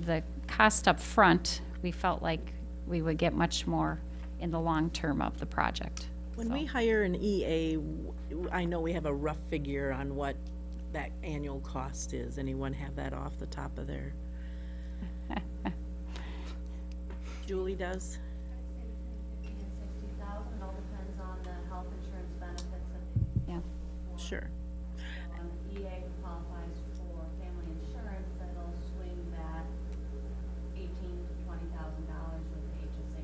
the cost up front, we felt like we would get much more in the long term of the project. When we hire an EA, I know we have a rough figure on what that annual cost is. Anyone have that off the top of their? Julie does. $60,000, it all depends on the health insurance benefits Yeah. Sure. EA qualifies for family insurance, that'll swing that $18,000 to $20,000 with the HSA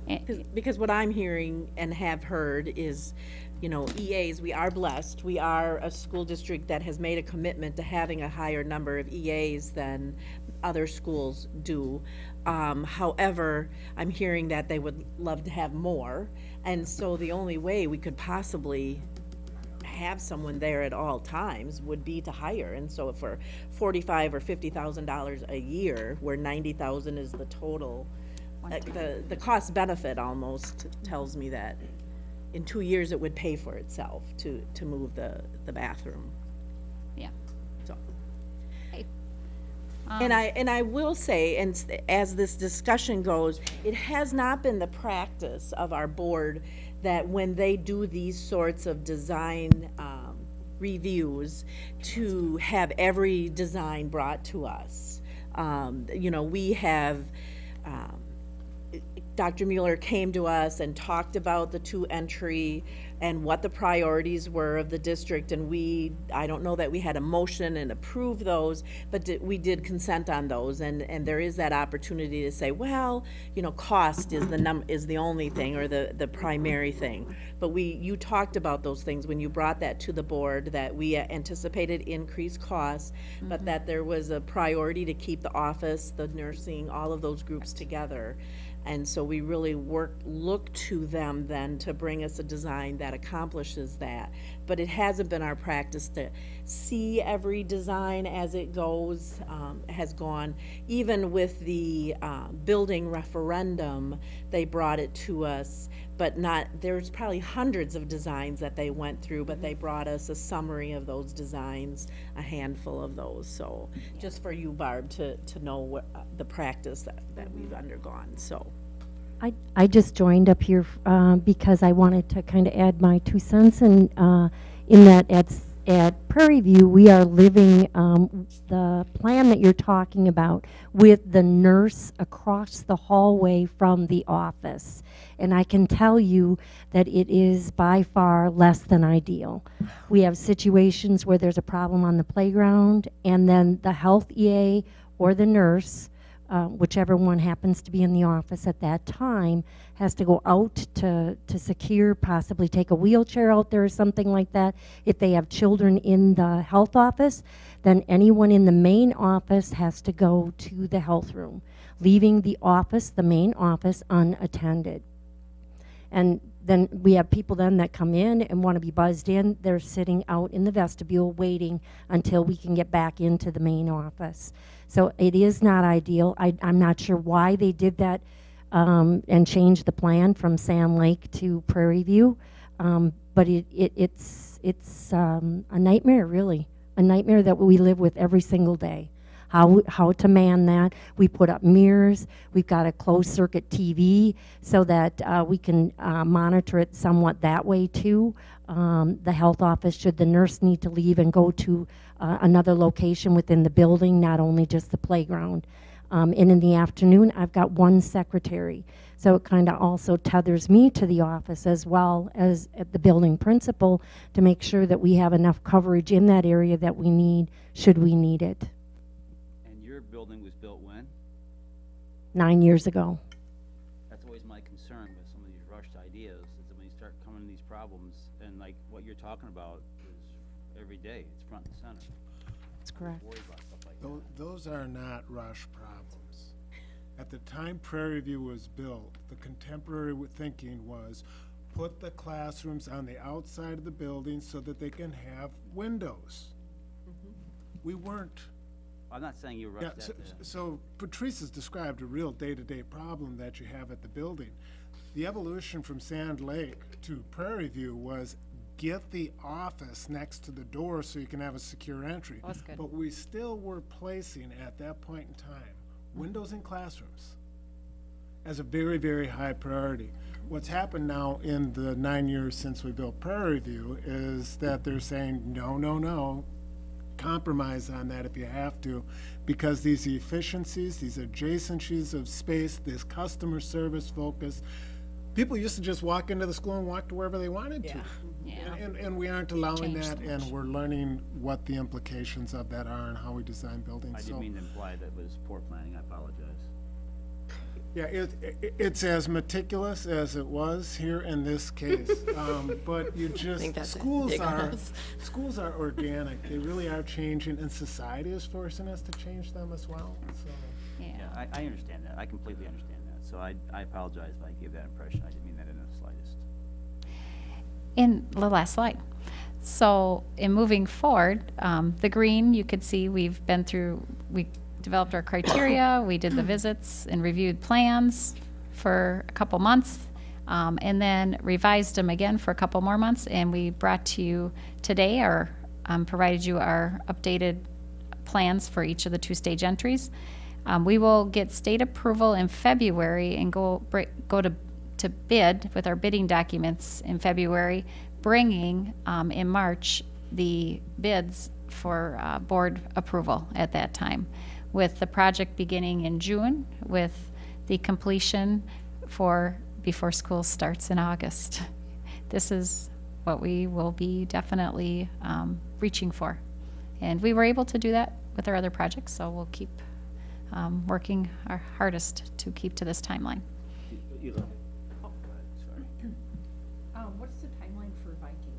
component. Because what I'm hearing and have heard is, you know, EAs, we are blessed. We are a school district that has made a commitment to having a higher number of EAs than other schools do. However, I'm hearing that they would love to have more. And so the only way we could possibly have someone there at all times would be to hire. And so for $45,000 or $50,000 a year, where $90,000 is the total, the cost benefit almost tells me that in 2 years it would pay for itself to move the bathroom. Yeah. So. Okay. And I will say, and as this discussion goes, it has not been the practice of our board that when they do these sorts of design reviews to have every design brought to us. You know, we have Dr. Mueller came to us and talked about the 2 entry and what the priorities were of the district, and I don't know that we had a motion and approved those, but we did consent on those, and there is that opportunity to say, well, you know, cost is the only thing, or the primary thing. But you talked about those things when you brought that to the board, that we anticipated increased costs, but that there was a priority to keep the office, the nursing, all of those groups together. And so we really look to them then to bring us a design that accomplishes that. But it hasn't been our practice to see every design as it goes, has gone. Even with the building referendum, they brought it to us, but there's probably hundreds of designs that they went through, but they brought us a summary of those designs, a handful of those. So just for you, Barb, to know what the practice that we've undergone, so. I just joined up here because I wanted to kind of add my 2 cents, and in that at Prairie View, we are living the plan that you're talking about with the nurse across the hallway from the office. And I can tell you that it is by far less than ideal. We have situations where there's a problem on the playground, and then the health EA or the nurse, whichever one happens to be in the office at that time, has to go out to secure, possibly take a wheelchair out there or something like that. If they have children in the health office, then anyone in the main office has to go to the health room, leaving the office, the main office, unattended. And then we have people then that come in and want to be buzzed in. They're sitting out in the vestibule waiting until we can get back into the main office. So it is not ideal. I'm not sure why they did that and changed the plan from Sand Lake to Prairie View, but it's a nightmare, really, a nightmare that we live with every single day. How to man that. We put up mirrors. We've got a closed circuit TV so that we can monitor it somewhat that way too. The health office, should the nurse need to leave and go to another location within the building, not only just the playground. And in the afternoon, I've got 1 secretary. So it kind of also tethers me to the office as well as at the building principal to make sure that we have enough coverage in that area that we need, should we need it. And your building was built when? 9 years ago. That's always my concern with some of these rushed ideas, is that when you start coming to these problems, and like what you're talking about is every day, it's front and center. That's correct. Worry about stuff like that. Those are not rush problems. At the time Prairie View was built, the contemporary thinking was put the classrooms on the outside of the building so that they can have windows. We weren't. I'm not saying you rushed that. So Patrice has described a real day-to-day problem that you have at the building. The evolution from Sand Lake to Prairie View was get the office next to the door so you can have a secure entry. That's good. But we still were placing, at that point in time, windows in classrooms as a very, very high priority. What's happened now in the 9 years since we built Prairie View is that they're saying, no, compromise on that if you have to, because these efficiencies, these adjacencies of space, this customer service focus, people used to just walk into the school and walk to wherever they wanted to. And we aren't allowing that, and we're learning what the implications of that are and how we design buildings. I didn't mean to imply that was poor planning. I apologize. Yeah, it's as meticulous as it was here in this case, but you just, schools are organic. They really are changing, and society is forcing us to change them as well. So. Yeah, I understand that. I completely understand that. So I apologize if I gave that impression. I didn't mean that in the slightest. In the last slide. So in moving forward, the green, you could see we've been through, we developed our criteria, we did the visits and reviewed plans for a couple months, and then revised them again for a couple more months, and we brought to you today, or provided you our updated plans for each of the 2-stage entries. We will get state approval in February and go to bid with our bidding documents in February, bringing in March the bids for board approval at that time, with the project beginning in June, with the completion before school starts in August. This is what we will be definitely reaching for. And we were able to do that with our other projects, so we'll keep working our hardest to keep to this timeline. What's the timeline for Viking?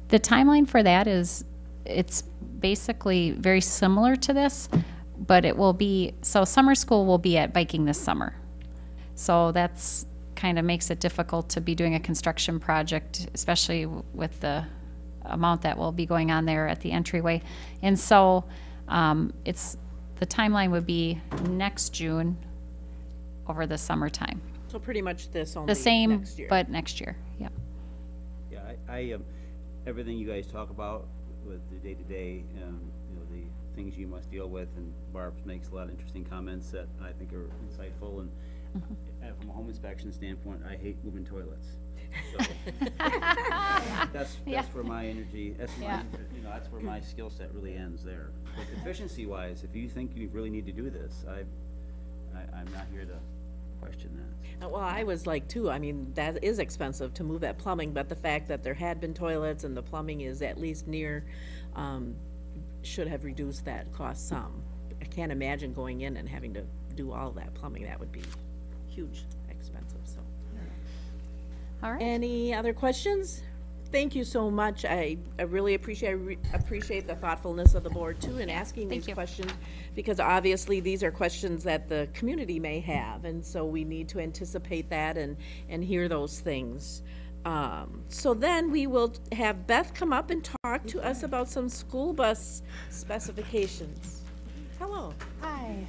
The timeline for that is, it's basically very similar to this, but it will be, so summer school will be at Viking this summer. So that's kind of makes it difficult to be doing a construction project, especially with the amount that will be going on there at the entryway. And so the timeline would be next June over the summertime. So pretty much this only The same, next year. but next year, yeah. Yeah, I everything you guys talk about with the day-to-day, you know, the things you must deal with, and Barb makes a lot of interesting comments that I think are insightful, and from a home inspection standpoint, I hate moving toilets. So, that's where my energy, that's my, you know, that's where my skill set really ends there. But efficiency-wise, if you think you really need to do this, I'm not here to question that. Well, I was like too, I mean, that is expensive to move that plumbing, but the fact that there had been toilets and the plumbing is at least near, should have reduced that cost some. I can't imagine going in and having to do all that plumbing. That would be huge expensive, so. All right. Any other questions? Thank you so much. I really appreciate the thoughtfulness of the board too in asking these questions, because obviously these are questions that the community may have, and so we need to anticipate that and hear those things. So then we will have Beth come up and talk to us about some school bus specifications. Hello. Hi.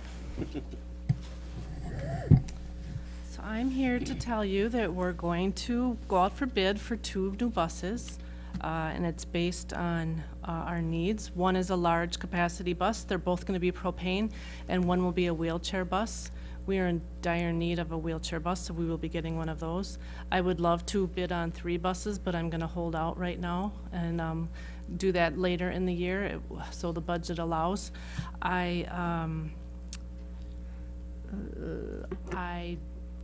So I'm here to tell you that we're going to go out for bid for 2 new buses, and it's based on our needs. One is a large capacity bus. They're both going to be propane, and one will be a wheelchair bus. We are in dire need of a wheelchair bus, so we will be getting one of those. I would love to bid on 3 buses, but I'm going to hold out right now and do that later in the year, so the budget allows. I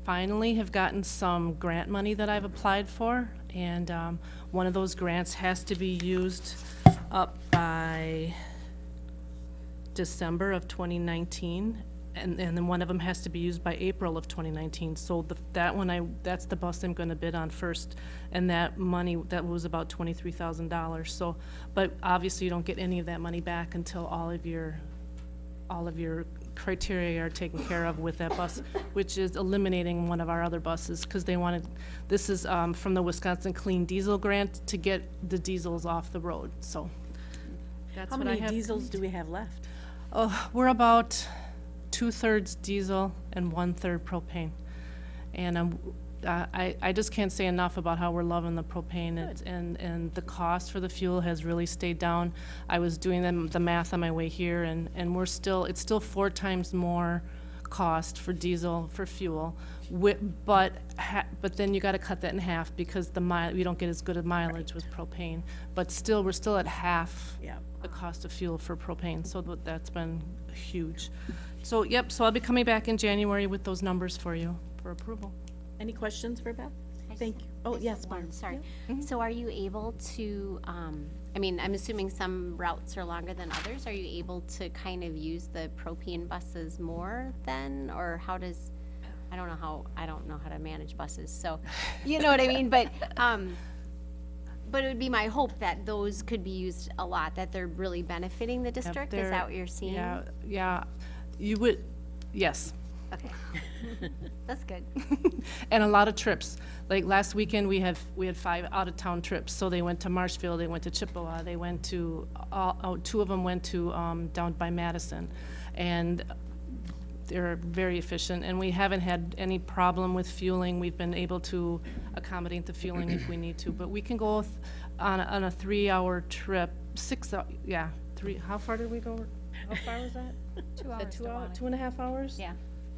finally have gotten some grant money that I've applied for, and one of those grants has to be used up by December of 2019, and then one of them has to be used by April of 2019. So that's the bus I'm going to bid on first, and that money, that was about $23,000. So, but obviously you don't get any of that money back until all of your criteria are taken care of with that bus, which is eliminating one of our other buses, because they wanted, this is from the Wisconsin Clean Diesel Grant to get the diesels off the road. So that's what I have. How many diesels do we have left? Oh, we're about 2/3 diesel and 1/3 propane, and I just can't say enough about how we're loving the propane, and the cost for the fuel has really stayed down. I was doing the math on my way here, and it's still 4 times more cost for diesel, for fuel, but then you got to cut that in half, because we don't get as good a mileage with propane, but still we're still at half the cost of fuel for propane, so that's been huge. So so I'll be coming back in January with those numbers for you for approval. Any questions for Beth? Thank you. Oh, yes, Barb. Sorry. So are you able to, I mean, I'm assuming some routes are longer than others. Are you able to kind of use the propane buses more then? Or how does, I don't know how to manage buses. So, you know what I mean? But it would be my hope that those could be used a lot, that they're really benefiting the district. Is that what you're seeing? Yeah. You would, yes. Okay. That's good. And a lot of trips. Like last weekend, we had 5 out-of-town trips. So they went to Marshfield, they went to Chippewa, they went to, 2 of them went to down by Madison. And they're very efficient, and we haven't had any problem with fueling. We've been able to accommodate the fueling if we need to. But we can go on a 3-hour trip, 6 hours, how far did we go? How far was that? 2 hours. 2.5 hours? Yeah.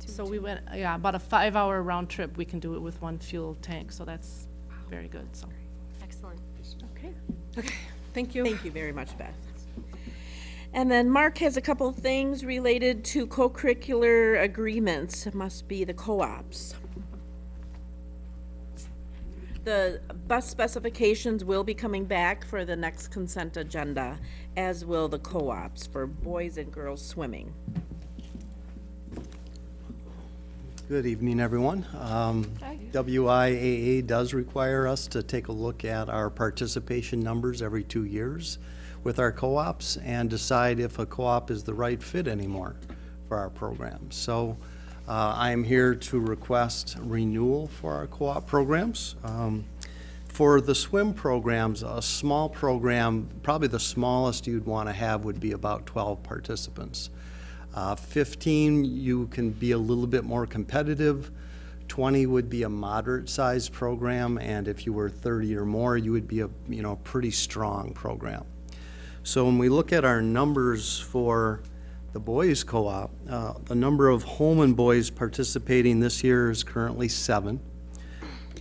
So we went, about a 5-hour round trip. We can do it with 1 fuel tank, so that's very good, so. Excellent. Okay. Thank you. Thank you very much, Beth. And then Mark has a couple of things related to co-curricular agreements. It must be the co-ops. The bus specifications will be coming back for the next consent agenda, as will the co-ops for boys and girls swimming. Good evening, everyone. WIAA does require us to take a look at our participation numbers every 2 years with our co-ops and decide if a co-op is the right fit anymore for our program. So I am here to request renewal for our co-op programs. For the swim programs, a small program, probably the smallest you'd want to have would be about 12 participants. 15, you can be a little bit more competitive. 20 would be a moderate-sized program, and if you were 30 or more, you would be a pretty strong program. So when we look at our numbers for the boys co-op, the number of Holmen boys participating this year is currently 7.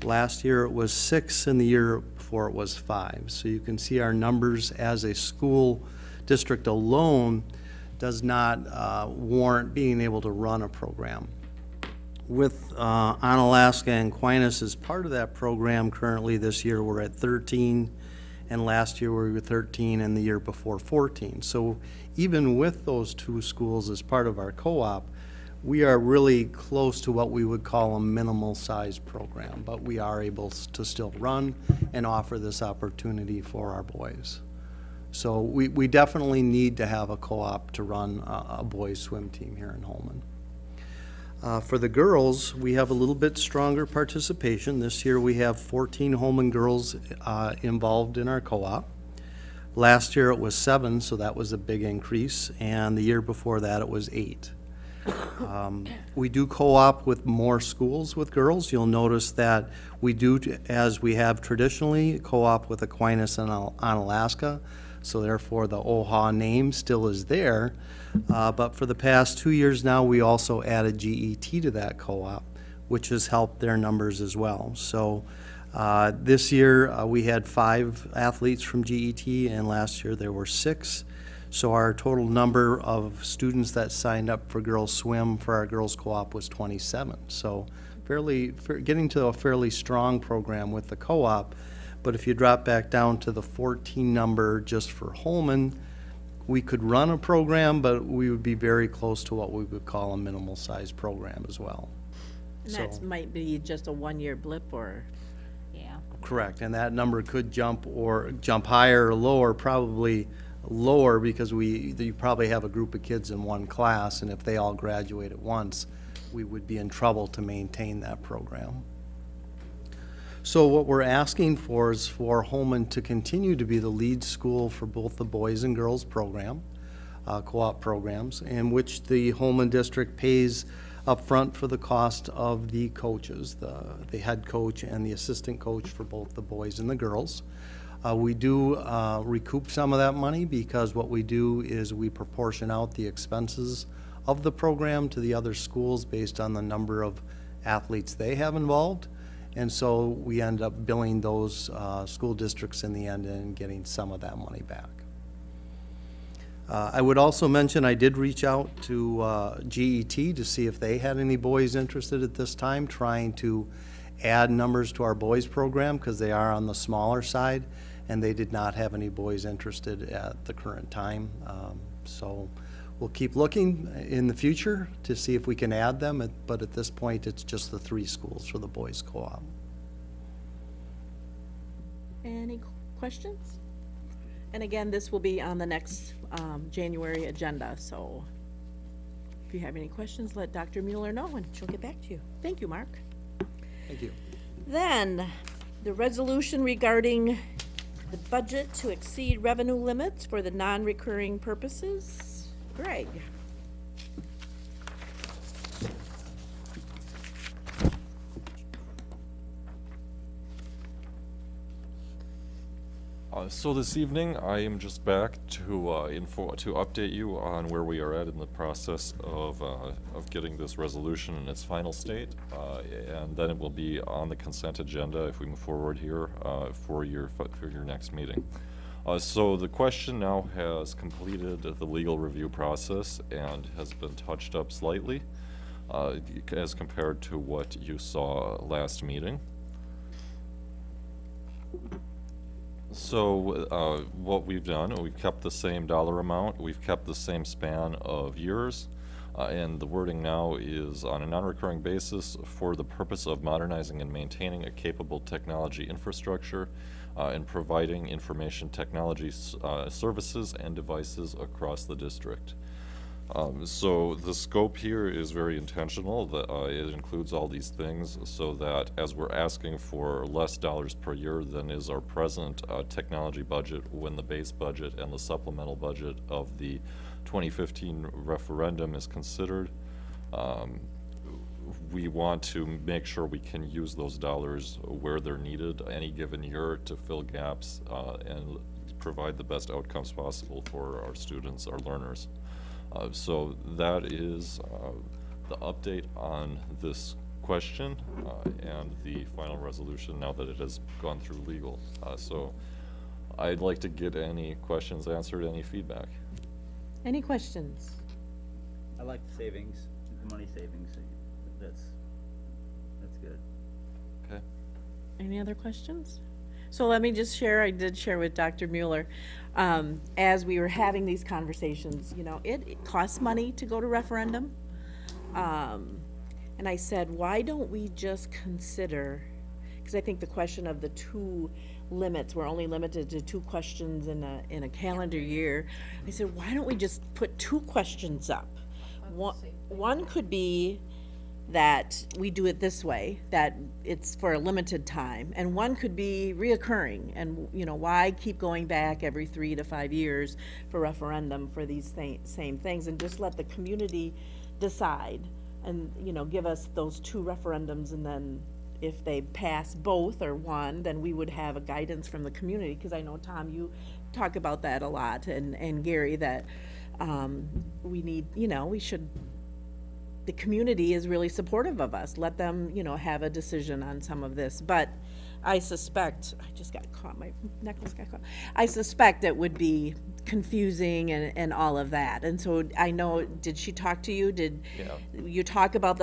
Last year it was 6, and the year before it was 5. So you can see our numbers as a school district alone does not warrant being able to run a program. With Onalaska and Aquinas as part of that program, currently this year we're at 13, and last year we were 13, and the year before 14. So even with those 2 schools as part of our co-op, we are really close to what we would call a minimal size program, but we are able to still run and offer this opportunity for our boys. So we definitely need to have a co-op to run a boys swim team here in Holmen. For the girls, we have a little bit stronger participation. This year we have 14 Holmen girls involved in our co-op. Last year it was 7, so that was a big increase, and the year before that it was 8. We do co-op with more schools with girls. You'll notice that we do, as we have traditionally, co-op with Aquinas and Onalaska. So therefore the OHA name still is there, but for the past 2 years now we also added GET to that co-op, which has helped their numbers as well. So this year we had 5 athletes from GET, and last year there were 6. So our total number of students that signed up for girls swim for our girls co-op was 27. So getting to a fairly strong program with the co-op. But if you drop back down to the 14 number just for Holmen, we could run a program, but we would be very close to what we would call a minimal size program as well. And that might be just a 1-year blip, or? Yeah. Correct, and that number could jump higher or lower, probably lower, because you probably have a group of kids in one class, and if they all graduate at once, we would be in trouble to maintain that program. So what we're asking for is for Holmen to continue to be the lead school for both the boys and girls program, co-op programs, in which the Holmen district pays upfront for the cost of the coaches, the head coach and the assistant coach for both the boys and the girls. We do recoup some of that money, because what we do is we proportion out the expenses of the program to the other schools based on the number of athletes they have involved. And so we end up billing those school districts in the end and getting some of that money back. I would also mention I did reach out to GET to see if they had any boys interested at this time, trying to add numbers to our boys program, because they are on the smaller side, and they did not have any boys interested at the current time. So we'll keep looking in the future to see if we can add them, but at this point it's just the 3 schools for the boys co-op. Any questions? And again, this will be on the next January agenda, so if you have any questions, let Dr. Mueller know and she'll get back to you. Thank you, Mark. Thank you. Then, the resolution regarding the budget to exceed revenue limits for the non-recurring purposes. Greg. So this evening, I am just back to update you on where we are at in the process of getting this resolution in its final state, and then it will be on the consent agenda if we move forward here for your next meeting. So the question now has completed the legal review process and has been touched up slightly as compared to what you saw last meeting. So what we've done, we've kept the same dollar amount, we've kept the same span of years, and the wording now is on a non-recurring basis for the purpose of modernizing and maintaining a capable technology infrastructure and providing information technology services and devices across the district. So the scope here is very intentional, that it includes all these things so that as we're asking for less dollars per year than is our present technology budget, when the base budget and the supplemental budget of the 2015 referendum is considered, we want to make sure we can use those dollars where they're needed any given year to fill gaps and provide the best outcomes possible for our students, our learners. So that is the update on this question and the final resolution now that it has gone through legal. So I'd like to get any questions answered, any feedback. Any questions? I like the savings, the money savings. That's good. Okay. Any other questions? So let me just share, I did share with Dr. Mueller, as we were having these conversations, you know, it costs money to go to referendum. And I said, why don't we just consider, because I think the question of the two limits, we're only limited to 2 questions in a calendar year. I said, why don't we just put 2 questions up? One could be that we do it this way, that it's for a limited time, and one could be reoccurring, and you know, why keep going back every 3 to 5 years for referendum for these same things, and just let the community decide, and you know, give us those 2 referendums, and then if they pass both or one, then we would have a guidance from the community, because I know, Tom, you talk about that a lot, and Gary, that we need, you know, we should, the community is really supportive of us. Let them, you know, have a decision on some of this. But I suspect, I just got caught, my necklace got caught. I suspect it would be confusing and all of that. And so I know, did she talk to you? Did you talk about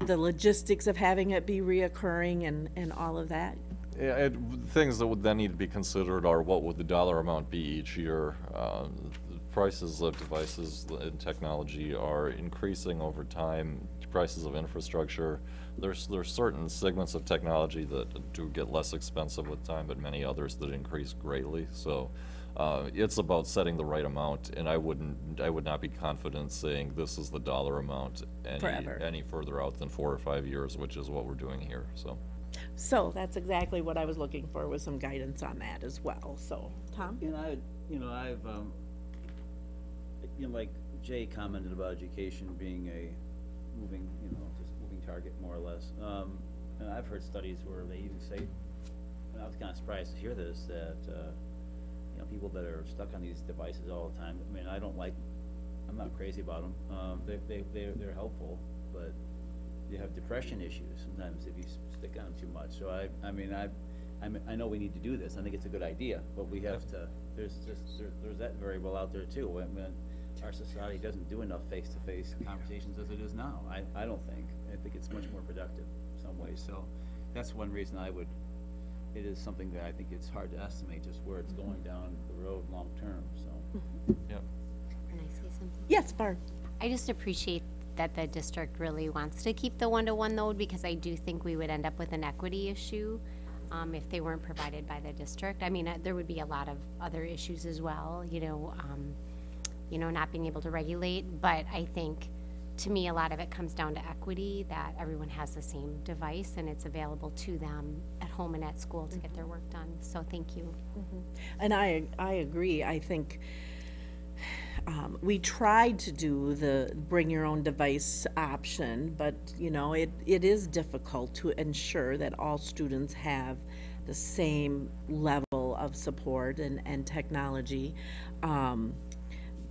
the logistics of having it be reoccurring and all of that? Yeah, things that would then need to be considered are what would the dollar amount be each year. Prices of devices and technology are increasing over time. Prices of infrastructure, there's certain segments of technology that do get less expensive with time, but many others that increase greatly. So it's about setting the right amount, and I would not be confident saying this is the dollar amount any further out than 4 or 5 years, which is what we're doing here. So that's exactly what I was looking for, was some guidance on that as well. So Tom? Like Jay commented about education being a moving target, more or less. And I've heard studies where they even say, and I was kind of surprised to hear this, that you know, people that are stuck on these devices all the time. I mean, I'm not crazy about them. They're helpful, but you have depression issues sometimes if you stick on them too much. So I know we need to do this. I think it's a good idea, but we have to. There's that variable out there too. I mean, our society doesn't do enough face-to-face conversations as it is now. I don't think. I think it's much more productive in some ways. So that's one reason it is something that I think it's hard to estimate just where it's going down the road long term. So yeah. Can I say something? Yes, Barb. I just appreciate that the district really wants to keep the 1-to-1 though, because I do think we would end up with an equity issue if they weren't provided by the district. I mean, there would be a lot of other issues as well, you know, not being able to regulate, but I think, to me, a lot of it comes down to equity, that everyone has the same device and it's available to them at home and at school to get their work done. So thank you. And I agree. I think we tried to do the bring your own device option, but you know, it is difficult to ensure that all students have the same level of support and technology.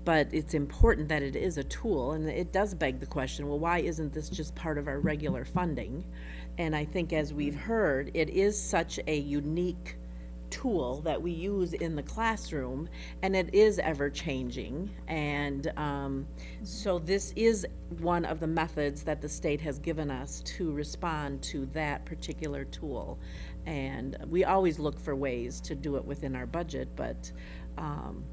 But it's important that it is a tool, and it does beg the question, well, why isn't this just part of our regular funding? And I think, as we've heard, it is such a unique tool that we use in the classroom, and it is ever-changing. And so this is one of the methods that the state has given us to respond to that particular tool. And we always look for ways to do it within our budget, but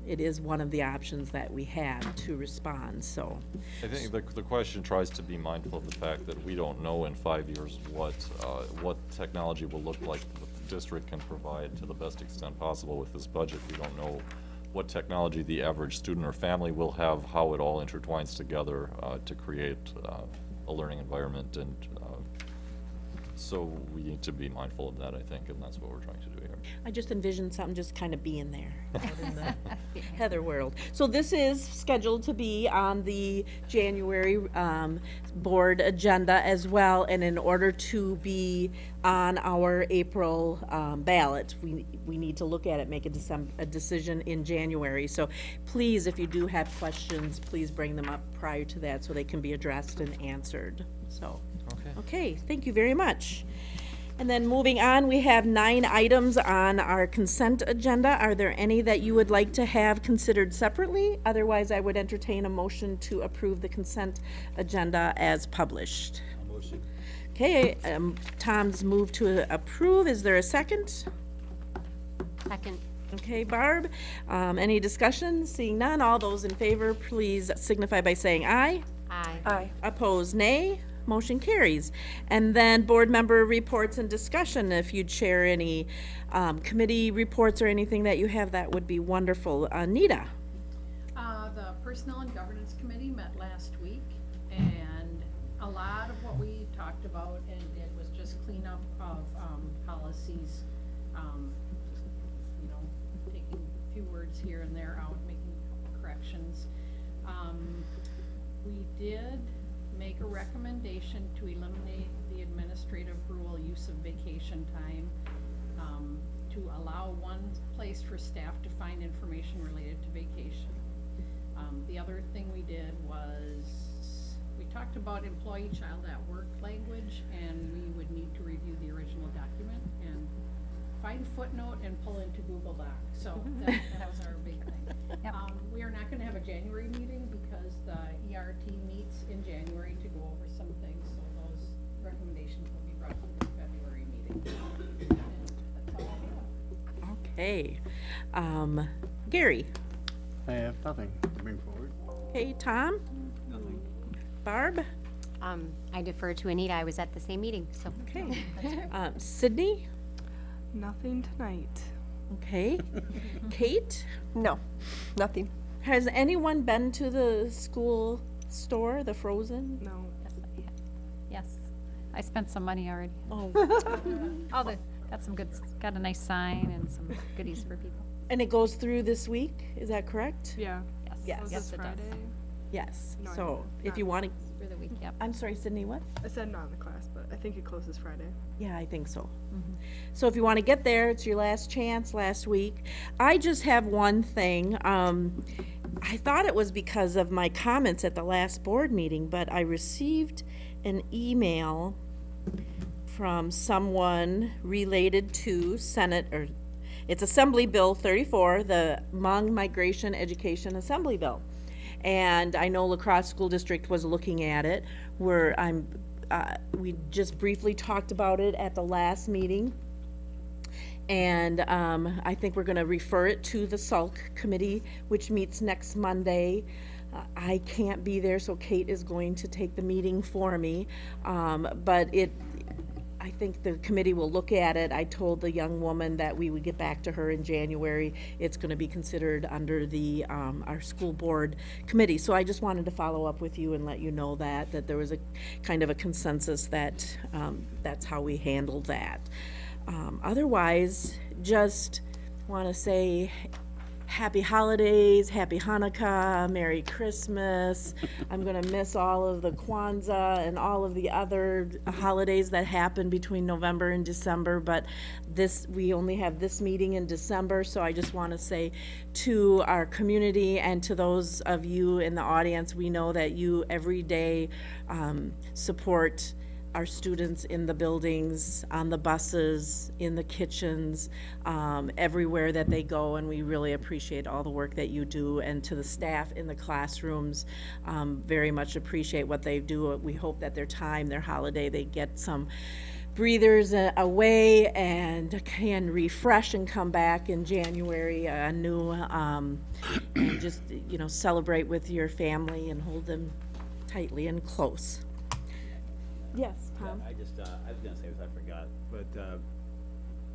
it is one of the options that we have to respond, so. I think the question tries to be mindful of the fact that we don't know in 5 years what technology will look like that the district can provide to the best extent possible with this budget. We don't know what technology the average student or family will have, how it all intertwines together to create a learning environment, and so we need to be mindful of that, I think, and that's what we're trying to do here. I just envisioned something just kind of being there out in the Heather world. So this is scheduled to be on the January board agenda as well, and in order to be on our April ballot, we need to look at it, make a decision in January. So please, if you do have questions, please bring them up prior to that so they can be addressed and answered. So. Okay, thank you very much. And then moving on, we have 9 items on our consent agenda. Are there any that you would like to have considered separately? Otherwise, I would entertain a motion to approve the consent agenda as published. Motion. Okay, Tom's moved to approve. Is there a second? Second. Okay, Barb. Any discussion? Seeing none, all those in favor, please signify by saying aye. Aye. Aye. Opposed, nay. Motion carries. And then board member reports and discussion. If you'd share any committee reports or anything that you have, that would be wonderful. Nita? The Personnel and Governance Committee met last week, and a lot of what we talked about, and it was just cleanup of policies, you know, taking a few words here and there out, making a couple corrections. We did make a recommendation to eliminate the administrative rule use of vacation time, to allow one place for staff to find information related to vacation. The other thing we did was, we talked about employee child at work language, and we would need to review the original document and find footnote and pull into Google Docs. So that was our big thing. Yep. We are not going to have a January meeting because the ERT meets in January to go over some things, so those recommendations will be brought to the February meeting. And that's all I have. Okay. Gary? I have nothing to bring forward. Okay, Tom? Nothing. Barb? I defer to Anita. I was at the same meeting, so. Okay. Sydney? Nothing tonight. Okay. Kate? No, nothing. Has anyone been to the school store, the Frozen? No. Yes, I spent some money already. Oh. Got a nice sign and some goodies for people. And it goes through this week, is that correct? Yeah. Yes. Was Yes, this it does. Friday? Yes. No, I So didn't. if you want to, For the week, yep. I'm sorry, Sydney, what? I said not in the class, but I think it closes Friday. Yeah, I think so. So if you want to get there, it's your last chance last week. I just have one thing. I thought it was because of my comments at the last board meeting, but I received an email from someone related to it's Assembly Bill 34, the Hmong Migration Education Assembly Bill. And I know La Crosse School District was looking at it, where we just briefly talked about it at the last meeting. And I think we're gonna refer it to the SALC committee, which meets next Monday. I can't be there, so Kate is going to take the meeting for me. But I think the committee will look at it. I told the young woman that we would get back to her in January. It's going to be considered under the our school board committee. So I just wanted to follow up with you and let you know that there was a kind of a consensus that that's how we handled that. Otherwise, just want to say happy holidays, happy Hanukkah, Merry Christmas. I'm going to miss all of the Kwanzaa and all of the other holidays that happen between November and December, but we only have this meeting in December, so I just want to say to our community and to those of you in the audience, we know that you every day support our students in the buildings, on the buses, in the kitchens, everywhere that they go, and we really appreciate all the work that you do. And to the staff in the classrooms, very much appreciate what they do. We hope that their time, their holiday, they get some breathers away and can refresh and come back in January anew, and just, you know, celebrate with your family and hold them tightly and close. Yes, Tom? I was gonna say this, I forgot, but,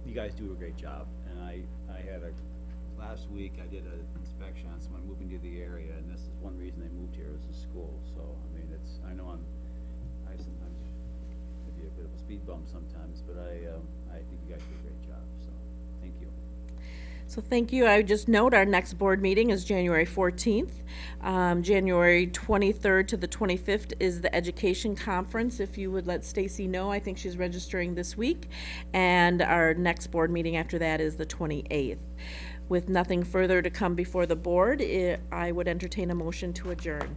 you guys do a great job, and I had last week I did an inspection on someone moving to the area, and this is one reason they moved here, is the school, so, I mean, I know I sometimes, maybe a bit of a speed bump sometimes, but I think you guys do a great job, so, thank you. So thank you. I would just note our next board meeting is January 14th. January 23rd to the 25th is the education conference. If you would let Stacy know, I think she's registering this week. And our next board meeting after that is the 28th. With nothing further to come before the board, I would entertain a motion to adjourn.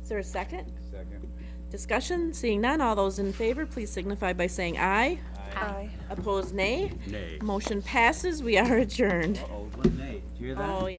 Is there a second? Second. Discussion? Seeing none, all those in favor, please signify by saying aye. Aye. Opposed, nay. Nay. Motion passes. We are adjourned. Uh-oh, nay. Did you hear that? Oh,